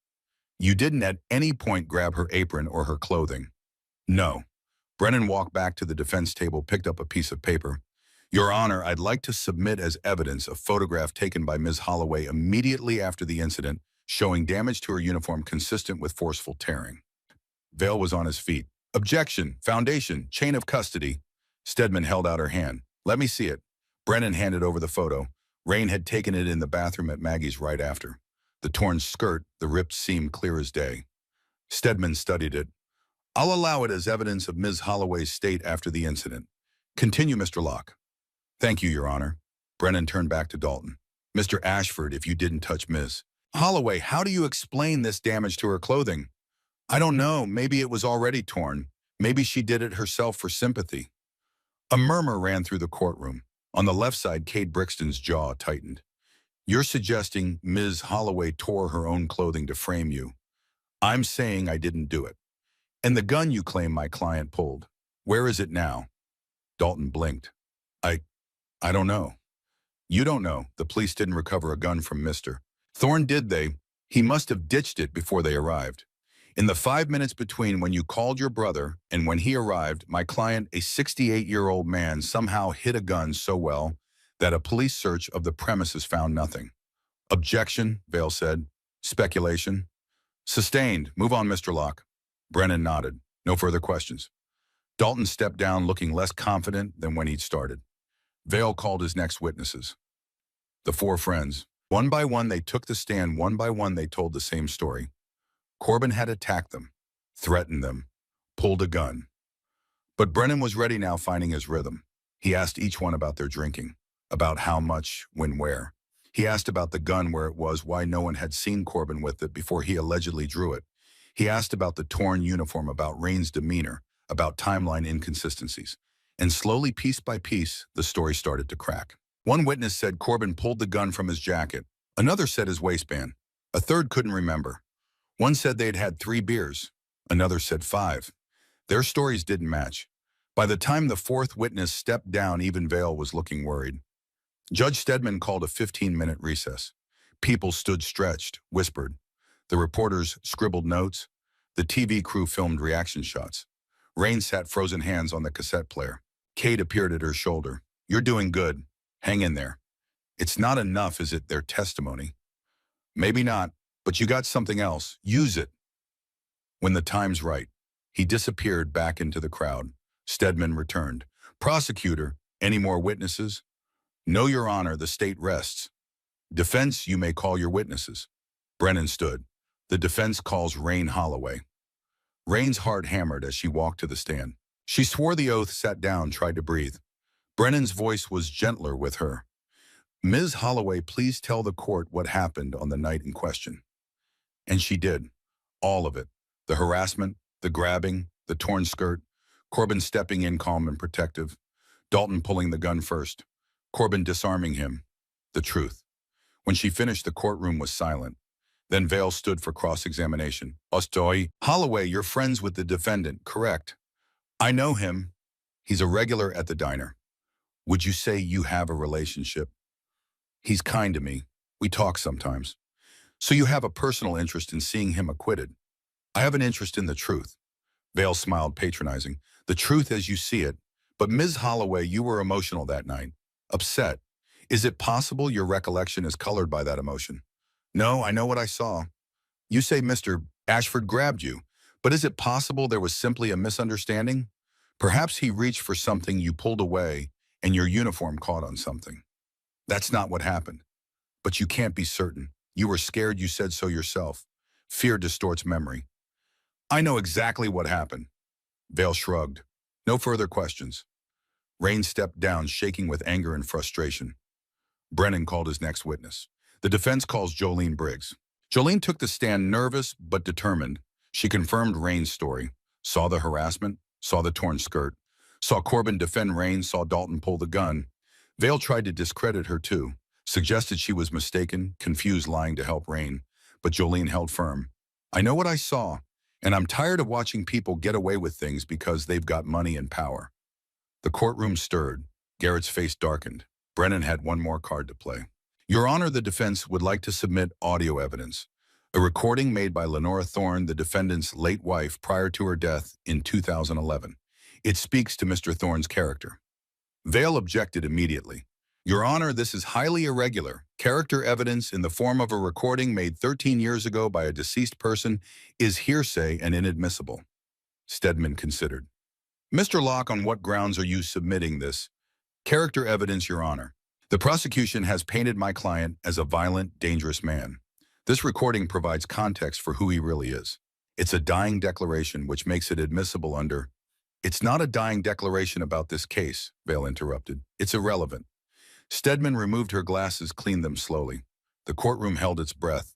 You didn't at any point grab her apron or her clothing. No. Brennan walked back to the defense table, picked up a piece of paper. Your Honor, I'd like to submit as evidence a photograph taken by Ms. Holloway immediately after the incident, showing damage to her uniform consistent with forceful tearing. Vale was on his feet. Objection, foundation, chain of custody. Stedman held out her hand. Let me see it. Brennan handed over the photo. Rain had taken it in the bathroom at Maggie's right after. The torn skirt, the ripped seam clear as day. Stedman studied it. I'll allow it as evidence of Ms. Holloway's state after the incident. Continue, Mr. Locke. Thank you, Your Honor. Brennan turned back to Dalton. Mr. Ashford, if you didn't touch Ms. Holloway, how do you explain this damage to her clothing? I don't know. Maybe it was already torn. Maybe she did it herself for sympathy. A murmur ran through the courtroom. On the left side, Kate Brixton's jaw tightened. You're suggesting Ms. Holloway tore her own clothing to frame you. I'm saying I didn't do it. And the gun you claim my client pulled, where is it now? Dalton blinked. I don't know. You don't know. The police didn't recover a gun from Mr. Thorne, did they? He must have ditched it before they arrived. In the 5 minutes between when you called your brother and when he arrived, my client, a 68-year-old man, somehow hid a gun so well that a police search of the premises found nothing. Objection, Vale said. Speculation. Sustained. Move on, Mr. Locke. Brennan nodded. No further questions. Dalton stepped down looking less confident than when he'd started. Vale called his next witnesses. The four friends. One by one, they took the stand. One by one, they told the same story. Corbin had attacked them, threatened them, pulled a gun. But Brennan was ready now, finding his rhythm. He asked each one about their drinking, about how much, when, where. He asked about the gun, where it was, why no one had seen Corbin with it before he allegedly drew it. He asked about the torn uniform, about Rain's demeanor, about timeline inconsistencies. And slowly, piece by piece, the story started to crack. One witness said Corbin pulled the gun from his jacket. Another said his waistband. A third couldn't remember. One said they'd had 3 beers. Another said 5. Their stories didn't match. By the time the fourth witness stepped down, even Vale was looking worried. Judge Stedman called a 15-minute recess. People stood stretched, whispered. The reporters scribbled notes. The TV crew filmed reaction shots. Rain sat frozen hands on the cassette player. Kate appeared at her shoulder. You're doing good. Hang in there. It's not enough, is it, their testimony? Maybe not, but you got something else. Use it. When the time's right. He disappeared back into the crowd. Stedman returned. Prosecutor, any more witnesses? No, Your Honor, the state rests. Defense, you may call your witnesses. Brennan stood. The defense calls Rain Holloway. Rain's heart hammered as she walked to the stand. She swore the oath, sat down, tried to breathe. Brennan's voice was gentler with her. Ms. Holloway, please tell the court what happened on the night in question. And she did. All of it. The harassment, the grabbing, the torn skirt, Corbin stepping in calm and protective, Dalton pulling the gun first, Corbin disarming him. The truth. When she finished, the courtroom was silent. Then Vale stood for cross-examination. Ostoy, Holloway, you're friends with the defendant, correct? I know him. He's a regular at the diner. Would you say you have a relationship? He's kind to me. We talk sometimes. So you have a personal interest in seeing him acquitted. I have an interest in the truth. Vale smiled, patronizing. The truth as you see it. But Ms. Holloway, you were emotional that night. Upset. Is it possible your recollection is colored by that emotion? No, I know what I saw. You say Mr. Ashford grabbed you, but is it possible there was simply a misunderstanding? Perhaps he reached for something, you pulled away, and your uniform caught on something. That's not what happened. But you can't be certain. You were scared, you said so yourself. Fear distorts memory. I know exactly what happened. Vale shrugged. No further questions. Rain stepped down, shaking with anger and frustration. Brennan called his next witness. The defense calls Jolene Briggs. Jolene took the stand, nervous but determined. She confirmed Rain's story, saw the harassment, saw the torn skirt, saw Corbin defend Rain, saw Dalton pull the gun. Vale tried to discredit her too, suggested she was mistaken, confused, lying to help Rain, but Jolene held firm. I know what I saw, and I'm tired of watching people get away with things because they've got money and power. The courtroom stirred. Garrett's face darkened. Brennan had one more card to play. Your Honor, the defense would like to submit audio evidence. A recording made by Lenora Thorne, the defendant's late wife, prior to her death in 2011. It speaks to Mr. Thorne's character. Vale objected immediately. Your Honor, this is highly irregular. Character evidence in the form of a recording made 13 years ago by a deceased person is hearsay and inadmissible. Stedman considered. Mr. Locke, on what grounds are you submitting this character evidence, Your Honor? The prosecution has painted my client as a violent, dangerous man. This recording provides context for who he really is. It's a dying declaration which makes it admissible under... It's not a dying declaration about this case, Vale interrupted. It's irrelevant. Stedman removed her glasses, cleaned them slowly. The courtroom held its breath.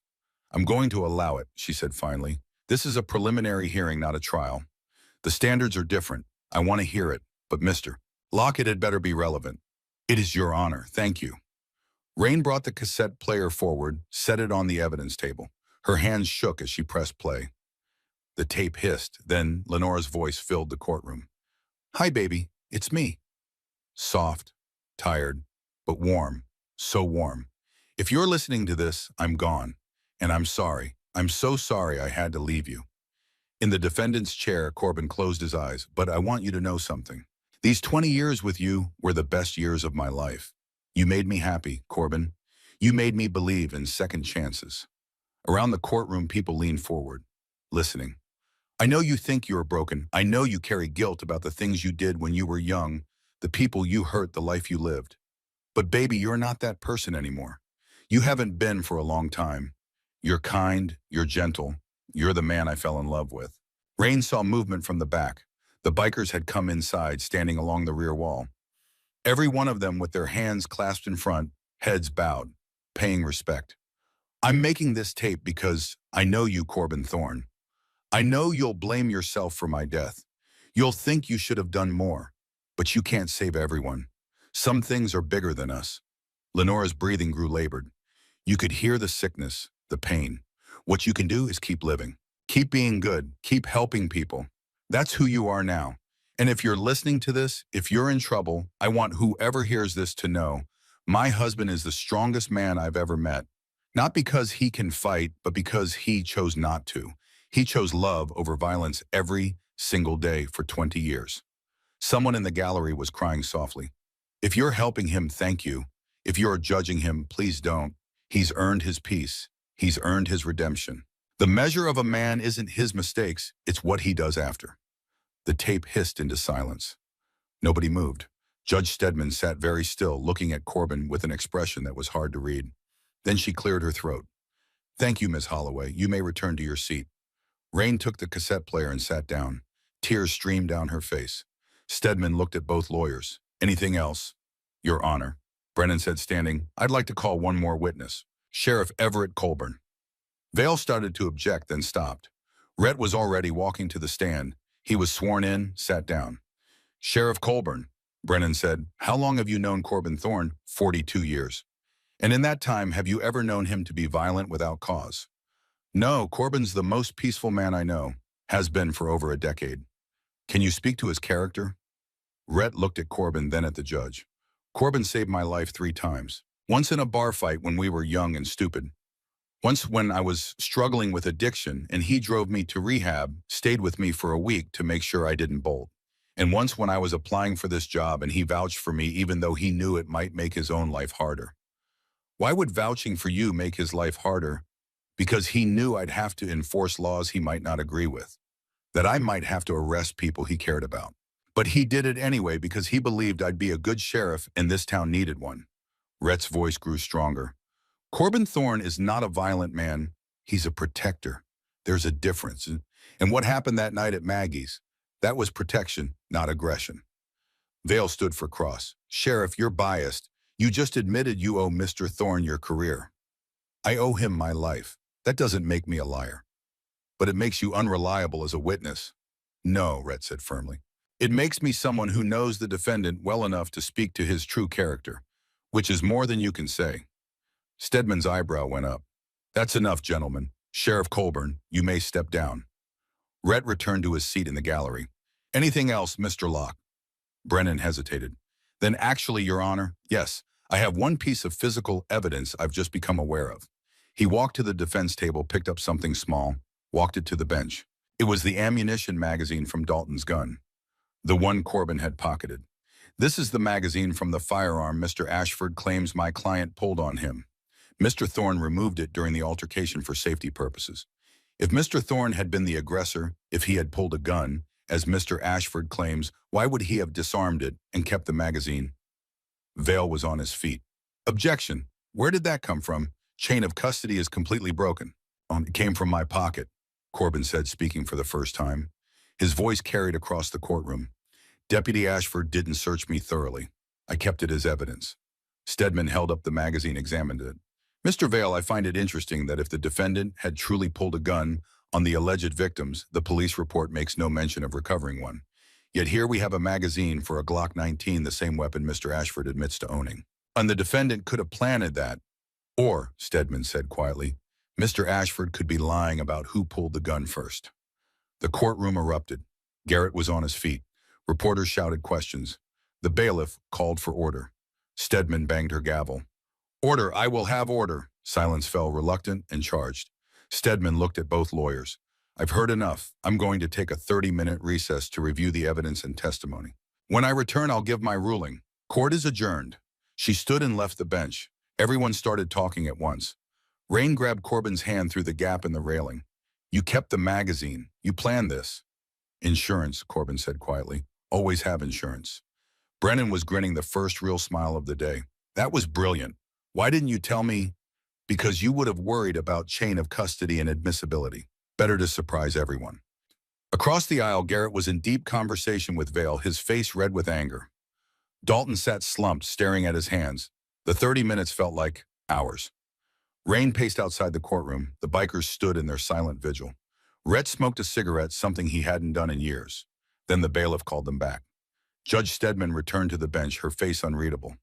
I'm going to allow it, she said finally. This is a preliminary hearing, not a trial. The standards are different. I want to hear it, but Mr. Locke, it had better be relevant. It is Your Honor, thank you. Rain brought the cassette player forward, set it on the evidence table. Her hands shook as she pressed play. The tape hissed, then Lenora's voice filled the courtroom. Hi, baby, it's me. Soft, tired, but warm, so warm. If you're listening to this, I'm gone, and I'm sorry. I'm so sorry I had to leave you. In the defendant's chair, Corbin closed his eyes. But I want you to know something. These 20 years with you were the best years of my life. You made me happy, Corbin. You made me believe in second chances. Around the courtroom, people leaned forward, listening. I know you think you're broken. I know you carry guilt about the things you did when you were young, the people you hurt, the life you lived. But baby, you're not that person anymore. You haven't been for a long time. You're kind, you're gentle. You're the man I fell in love with. Rain saw movement from the back. The bikers had come inside, standing along the rear wall. Every one of them with their hands clasped in front, heads bowed, paying respect. I'm making this tape because I know you, Corbin Thorne. I know you'll blame yourself for my death. You'll think you should have done more, but you can't save everyone. Some things are bigger than us. Lenora's breathing grew labored. You could hear the sickness, the pain. What you can do is keep living. Keep being good. Keep helping people. That's who you are now. And if you're listening to this, if you're in trouble, I want whoever hears this to know, my husband is the strongest man I've ever met. Not because he can fight, but because he chose not to. He chose love over violence every single day for 20 years. Someone in the gallery was crying softly. If you're helping him, thank you. If you're judging him, please don't. He's earned his peace. He's earned his redemption. The measure of a man isn't his mistakes, it's what he does after. The tape hissed into silence. Nobody moved. Judge Stedman sat very still, looking at Corbin with an expression that was hard to read. Then she cleared her throat. Thank you, Miss Holloway. You may return to your seat. Rain took the cassette player and sat down. Tears streamed down her face. Stedman looked at both lawyers. Anything else? Your Honor. Brennan said, standing, I'd like to call one more witness. Sheriff Everett Colburn. Vale started to object, then stopped. Rhett was already walking to the stand. He was sworn in, sat down. Sheriff Colburn, Brennan said, how long have you known Corbin Thorne? 42 years. And in that time, have you ever known him to be violent without cause? No, Corbin's the most peaceful man I know. Has been for over a decade. Can you speak to his character? Rhett looked at Corbin, then at the judge. Corbin saved my life 3 times. Once in a bar fight when we were young and stupid. Once when I was struggling with addiction and he drove me to rehab, stayed with me for a week to make sure I didn't bolt. And once when I was applying for this job and he vouched for me even though he knew it might make his own life harder. Why would vouching for you make his life harder? Because he knew I'd have to enforce laws he might not agree with. That I might have to arrest people he cared about. But he did it anyway because he believed I'd be a good sheriff and this town needed one. Rhett's voice grew stronger. Corbin Thorne is not a violent man. He's a protector. There's a difference. And what happened that night at Maggie's? That was protection, not aggression. Vale stood for cross. Sheriff, you're biased. You just admitted you owe Mr. Thorne your career. I owe him my life. That doesn't make me a liar. But it makes you unreliable as a witness. No, Rhett said firmly. It makes me someone who knows the defendant well enough to speak to his true character, which is more than you can say. Stedman's eyebrow went up. That's enough, gentlemen. Sheriff Colburn, you may step down. Rhett returned to his seat in the gallery. Anything else, Mr. Locke? Brennan hesitated. Then actually, Your Honor, yes, I have one piece of physical evidence I've just become aware of. He walked to the defense table, picked up something small, walked it to the bench. It was the ammunition magazine from Dalton's gun, the one Corbin had pocketed. This is the magazine from the firearm Mr. Ashford claims my client pulled on him. Mr. Thorne removed it during the altercation for safety purposes. If Mr. Thorne had been the aggressor, if he had pulled a gun, as Mr. Ashford claims, why would he have disarmed it and kept the magazine? Vale was on his feet. Objection. Where did that come from? Chain of custody is completely broken. It came from my pocket, Corbin said, speaking for the first time. His voice carried across the courtroom. Deputy Ashford didn't search me thoroughly. I kept it as evidence. Stedman held up the magazine, examined it. Mr. Vale, I find it interesting that if the defendant had truly pulled a gun on the alleged victims, the police report makes no mention of recovering one. Yet here we have a magazine for a Glock 19, the same weapon Mr. Ashford admits to owning. And the defendant could have planted that. Or, Stedman said quietly, Mr. Ashford could be lying about who pulled the gun first. The courtroom erupted. Garrett was on his feet. Reporters shouted questions. The bailiff called for order. Stedman banged her gavel. Order, I will have order. Silence fell, reluctant and charged. Stedman looked at both lawyers. I've heard enough. I'm going to take a 30-minute recess to review the evidence and testimony. When I return, I'll give my ruling. Court is adjourned. She stood and left the bench. Everyone started talking at once. Rain grabbed Corbin's hand through the gap in the railing. You kept the magazine. You planned this. Insurance, Corbin said quietly. Always have insurance. Brennan was grinning, the first real smile of the day. That was brilliant. Why didn't you tell me? Because you would have worried about chain of custody and admissibility. Better to surprise everyone. Across the aisle, Garrett was in deep conversation with Vale, his face red with anger. Dalton sat slumped, staring at his hands. The 30 minutes felt like hours. Rain paced outside the courtroom. The bikers stood in their silent vigil. Rhett smoked a cigarette, something he hadn't done in years. Then the bailiff called them back. Judge Stedman returned to the bench, her face unreadable.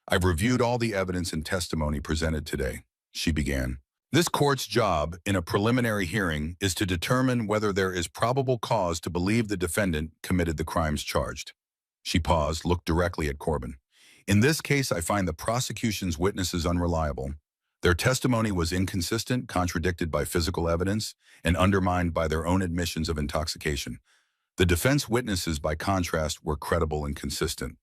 I've reviewed all the evidence and testimony presented today, she began. This court's job in a preliminary hearing is to determine whether there is probable cause to believe the defendant committed the crimes charged. She paused, looked directly at Corbin. In this case, I find the prosecution's witnesses unreliable. Their testimony was inconsistent, contradicted by physical evidence, and undermined by their own admissions of intoxication. The defense witnesses, by contrast, were credible and consistent.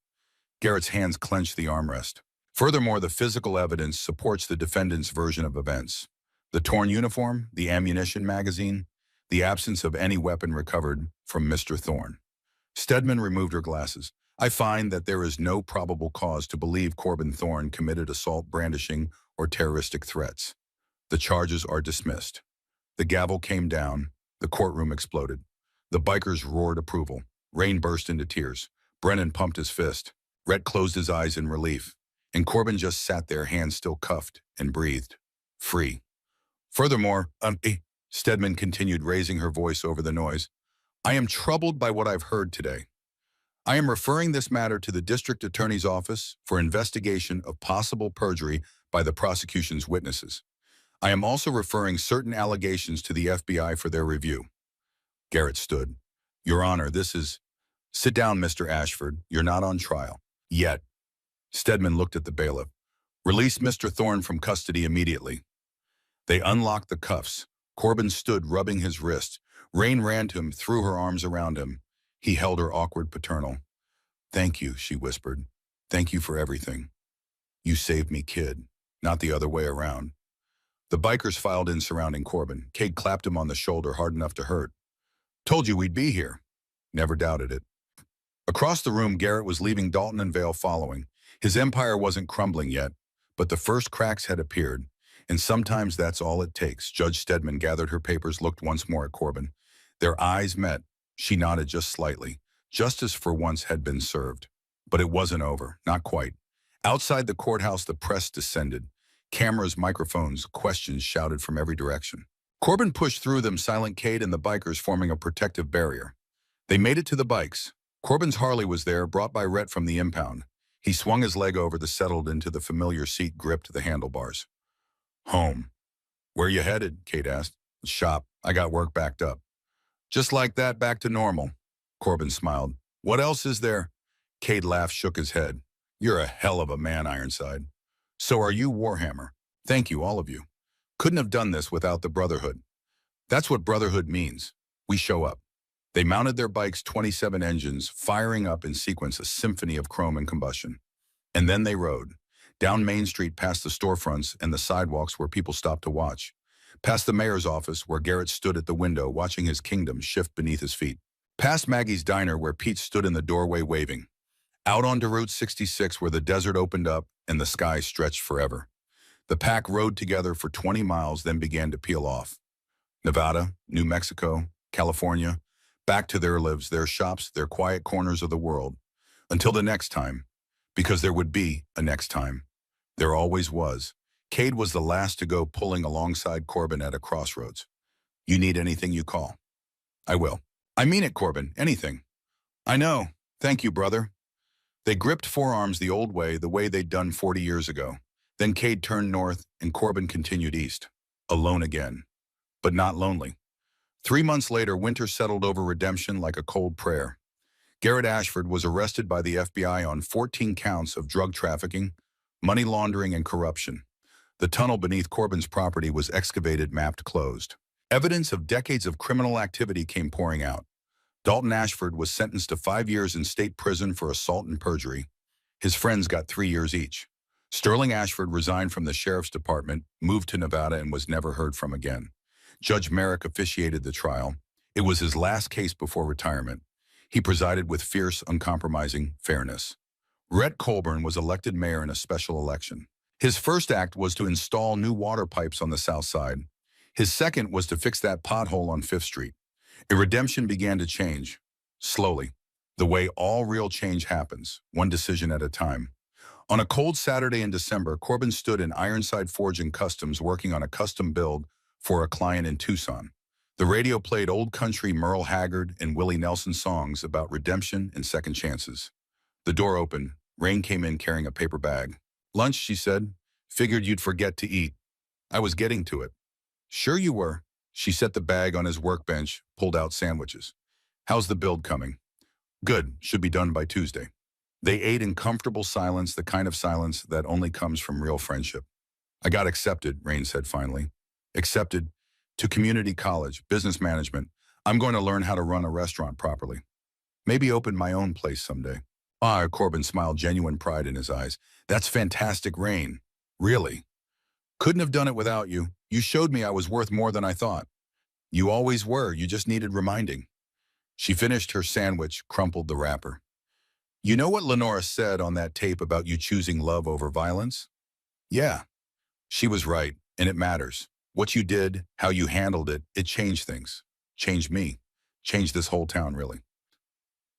Garrett's hands clenched the armrest. Furthermore, the physical evidence supports the defendant's version of events. The torn uniform, the ammunition magazine, the absence of any weapon recovered from Mr. Thorne. Stedman removed her glasses. I find that there is no probable cause to believe Corbin Thorne committed assault, brandishing, or terroristic threats. The charges are dismissed. The gavel came down. The courtroom exploded. The bikers roared approval. Rain burst into tears. Brennan pumped his fist. Rhett closed his eyes in relief. And Corbin just sat there, hands still cuffed, and breathed. Free. Furthermore, Stedman continued, raising her voice over the noise, I am troubled by what I've heard today. I am referring this matter to the district attorney's office for investigation of possible perjury by the prosecution's witnesses. I am also referring certain allegations to the FBI for their review. Garrett stood. Your Honor, this is... Sit down, Mr. Ashford. You're not on trial. Yet. Stedman looked at the bailiff. Release Mr. Thorne from custody immediately. They unlocked the cuffs. Corbin stood, rubbing his wrist. Rain ran to him, threw her arms around him. He held her, awkward, paternal. Thank you, she whispered. Thank you for everything. You saved me, kid, not the other way around. The bikers filed in, surrounding Corbin. Kate clapped him on the shoulder, hard enough to hurt. Told you we'd be here. Never doubted it. Across the room, Garrett was leaving, Dalton and Vale following. His empire wasn't crumbling yet, but the first cracks had appeared. And sometimes that's all it takes. Judge Stedman gathered her papers, looked once more at Corbin. Their eyes met. She nodded just slightly. Justice for once had been served. But it wasn't over. Not quite. Outside the courthouse, the press descended. Cameras, microphones, questions shouted from every direction. Corbin pushed through them, silent Kate and the bikers forming a protective barrier. They made it to the bikes. Corbin's Harley was there, brought by Rhett from the impound. He swung his leg over the settled into the familiar seat, gripped the handlebars. Home. Where you headed? Kate asked. Shop. I got work backed up. Just like that, back to normal. Corbin smiled. What else is there? Cade laughed, shook his head. You're a hell of a man, Ironside. So are you, Warhammer. Thank you, all of you. Couldn't have done this without the Brotherhood. That's what Brotherhood means. We show up. They mounted their bikes' 27 engines, firing up in sequence a symphony of chrome and combustion. And then they rode. Down Main Street past the storefronts and the sidewalks where people stopped to watch. Past the mayor's office where Garrett stood at the window watching his kingdom shift beneath his feet. Past Maggie's diner where Pete stood in the doorway waving. Out onto Route 66 where the desert opened up and the sky stretched forever. The pack rode together for 20 miles, then began to peel off. Nevada, New Mexico, California, back to their lives, their shops, their quiet corners of the world. Until the next time, because there would be a next time. There always was. Cade was the last to go, pulling alongside Corbin at a crossroads. You need anything, you call. I will. I mean it, Corbin, anything. I know. Thank you, brother. They gripped forearms the old way, the way they'd done 40 years ago. Then Cade turned north and Corbin continued east. Alone again. But not lonely. 3 months later, winter settled over redemption like a cold prayer. Garrett Ashford was arrested by the FBI on 14 counts of drug trafficking, money laundering, and corruption. The tunnel beneath Corbin's property was excavated, mapped, closed. Evidence of decades of criminal activity came pouring out. Dalton Ashford was sentenced to 5 years in state prison for assault and perjury. His friends got 3 years each. Sterling Ashford resigned from the sheriff's department, moved to Nevada, and was never heard from again. Judge Merrick officiated the trial. It was his last case before retirement. He presided with fierce, uncompromising fairness. Rhett Colburn was elected mayor in a special election. His first act was to install new water pipes on the south side. His second was to fix that pothole on 5th Street. A redemption began to change, slowly, the way all real change happens, one decision at a time. On a cold Saturday in December, Corbin stood in Ironside Forge and Customs working on a custom build for a client in Tucson. The radio played old country Merle Haggard and Willie Nelson songs about redemption and second chances. The door opened. Rain came in carrying a paper bag. Lunch, she said. Figured you'd forget to eat. I was getting to it. Sure you were. She set the bag on his workbench, pulled out sandwiches. How's the build coming? Good. Should be done by Tuesday. They ate in comfortable silence, the kind of silence that only comes from real friendship. I got accepted, Rain said finally. Accepted to community college, business management. I'm going to learn how to run a restaurant properly. Maybe open my own place someday. Ah, Corbin smiled, genuine pride in his eyes. That's fantastic, Rain. Really? Couldn't have done it without you. You showed me I was worth more than I thought. You always were. You just needed reminding. She finished her sandwich, crumpled the wrapper. You know what Lenora said on that tape about you choosing love over violence? Yeah. She was right, and it matters. What you did, how you handled it, it changed things. Changed me. Changed this whole town, really.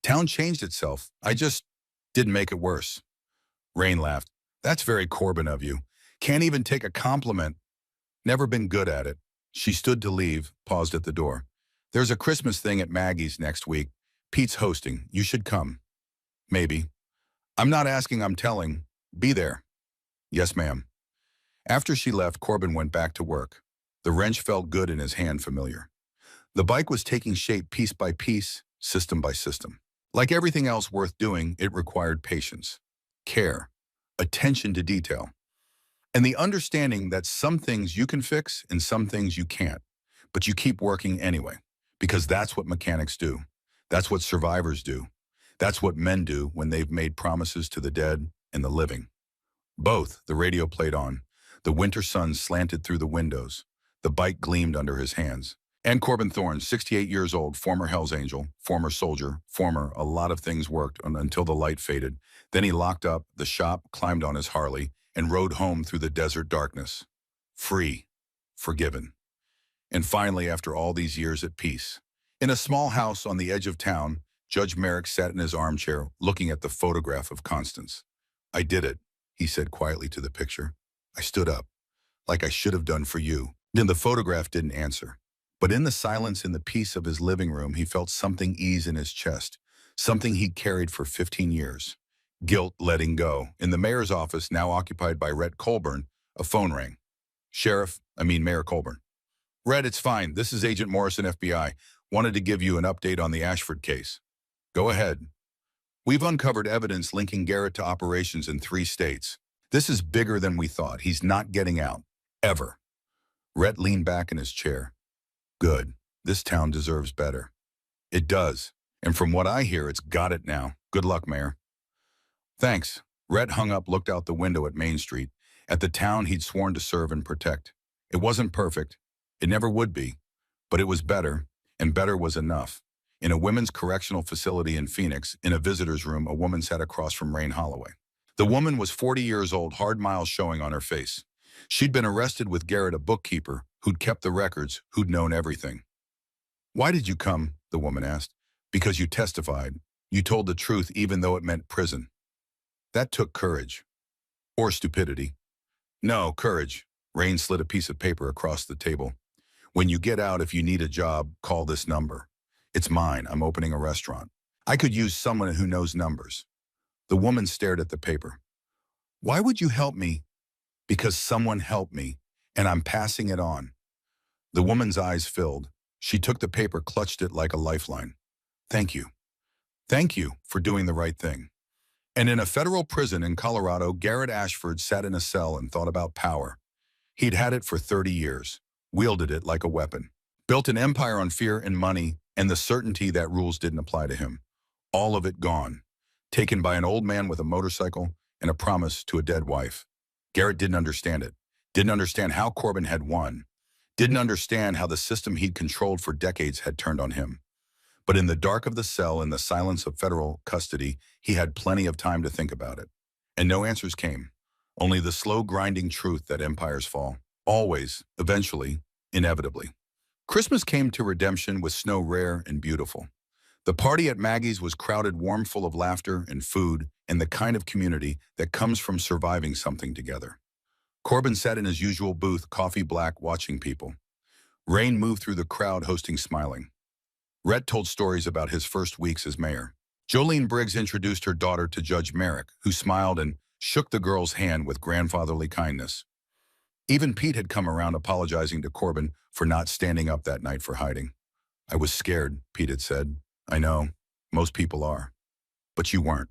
Town changed itself. I just didn't make it worse. Rain laughed. That's very Corbin of you. Can't even take a compliment. Never been good at it. She stood to leave, paused at the door. There's a Christmas thing at Maggie's next week. Pete's hosting. You should come. Maybe. I'm not asking, I'm telling. Be there. Yes, ma'am. After she left, Corbin went back to work. The wrench felt good in his hand, familiar. The bike was taking shape piece by piece, system by system. Like everything else worth doing, it required patience, care, attention to detail, and the understanding that some things you can fix and some things you can't, but you keep working anyway, because that's what mechanics do. That's what survivors do. That's what men do when they've made promises to the dead and the living. Both, the radio played on. The winter sun slanted through the windows. The bike gleamed under his hands. And Corbin Thorne, 68 years old, former Hells Angel, former soldier, former a lot of things worked until the light faded. Then he locked up the shop, climbed on his Harley, and rode home through the desert darkness. Free, forgiven. And finally, after all these years, at peace. In a small house on the edge of town, Judge Merrick sat in his armchair, looking at the photograph of Constance. I did it, he said quietly to the picture. I stood up, like I should have done for you. Then the photograph didn't answer. But in the silence, in the peace of his living room, he felt something ease in his chest, something he'd carried for 15 years. Guilt letting go. In the mayor's office, now occupied by Rhett Colburn, a phone rang. Mayor Colburn. Rhett, it's fine. This is Agent Morrison, FBI. Wanted to give you an update on the Ashford case. Go ahead. We've uncovered evidence linking Garrett to operations in 3 states. This is bigger than we thought. He's not getting out. Ever. Rhett leaned back in his chair. Good. This town deserves better. It does. And from what I hear, it's got it now. Good luck, Mayor. Thanks. Rhett hung up, looked out the window at Main Street, at the town he'd sworn to serve and protect. It wasn't perfect. It never would be. But it was better, and better was enough. In a women's correctional facility in Phoenix, in a visitor's room, a woman sat across from Rain Holloway. The woman was 40 years old, hard miles showing on her face. She'd been arrested with Garrett, a bookkeeper, who'd kept the records, who'd known everything. Why did you come? The woman asked. Because you testified. You told the truth even though it meant prison. That took courage. Or stupidity. No, courage. Rain slid a piece of paper across the table. When you get out, if you need a job, call this number. It's mine. I'm opening a restaurant. I could use someone who knows numbers. The woman stared at the paper. Why would you help me? Because someone helped me, and I'm passing it on. The woman's eyes filled. She took the paper, clutched it like a lifeline. Thank you. Thank you for doing the right thing. And in a federal prison in Colorado, Garrett Ashford sat in a cell and thought about power. He'd had it for 30 years, wielded it like a weapon, built an empire on fear and money and the certainty that rules didn't apply to him. All of it gone, taken by an old man with a motorcycle and a promise to a dead wife. Garrett didn't understand it, didn't understand how Corbin had won, didn't understand how the system he'd controlled for decades had turned on him. But in the dark of the cell, in the silence of federal custody, he had plenty of time to think about it. And no answers came, only the slow grinding truth that empires fall. Always, eventually, inevitably. Christmas came to redemption with snow rare and beautiful. The party at Maggie's was crowded, warm, full of laughter and food and the kind of community that comes from surviving something together. Corbin sat in his usual booth, coffee black, watching people. Rain moved through the crowd, hosting, smiling. Rhett told stories about his first weeks as mayor. Jolene Briggs introduced her daughter to Judge Merrick, who smiled and shook the girl's hand with grandfatherly kindness. Even Pete had come around, apologizing to Corbin for not standing up that night for hiding. I was scared, Pete had said. I know, most people are. But you weren't.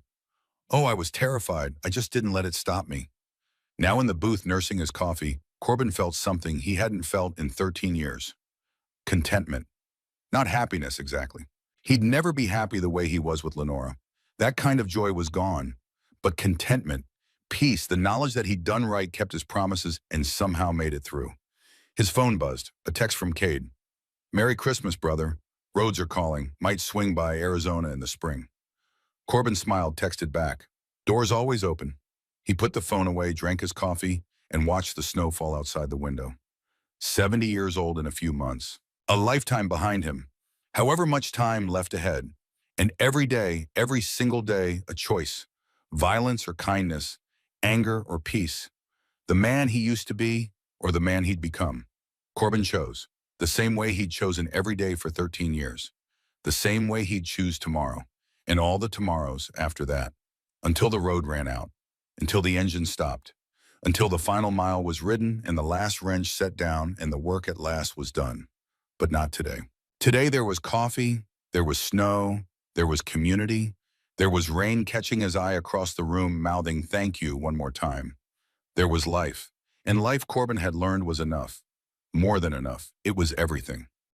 Oh, I was terrified. I just didn't let it stop me. Now in the booth nursing his coffee, Corbin felt something he hadn't felt in 13 years. Contentment. Not happiness, exactly. He'd never be happy the way he was with Lenora. That kind of joy was gone. But contentment, peace, the knowledge that he'd done right, kept his promises, and somehow made it through. His phone buzzed, a text from Cade. Merry Christmas, brother. Roads are calling. Might swing by Arizona in the spring. Corbin smiled, texted back. Doors always open. He put the phone away, drank his coffee, and watched the snow fall outside the window. 70 years old in a few months. A lifetime behind him. However much time left ahead. And every day, every single day, a choice. Violence or kindness, anger or peace. The man he used to be or the man he'd become. Corbin chose. The same way he'd chosen every day for 13 years. The same way he'd choose tomorrow. And all the tomorrows after that. Until the road ran out. Until the engine stopped. Until the final mile was ridden and the last wrench set down and the work at last was done. But not today. Today there was coffee, there was snow, there was community, there was Rain catching his eye across the room, mouthing thank you one more time. There was life. And life, Corbin had learned, was enough. More than enough. It was everything.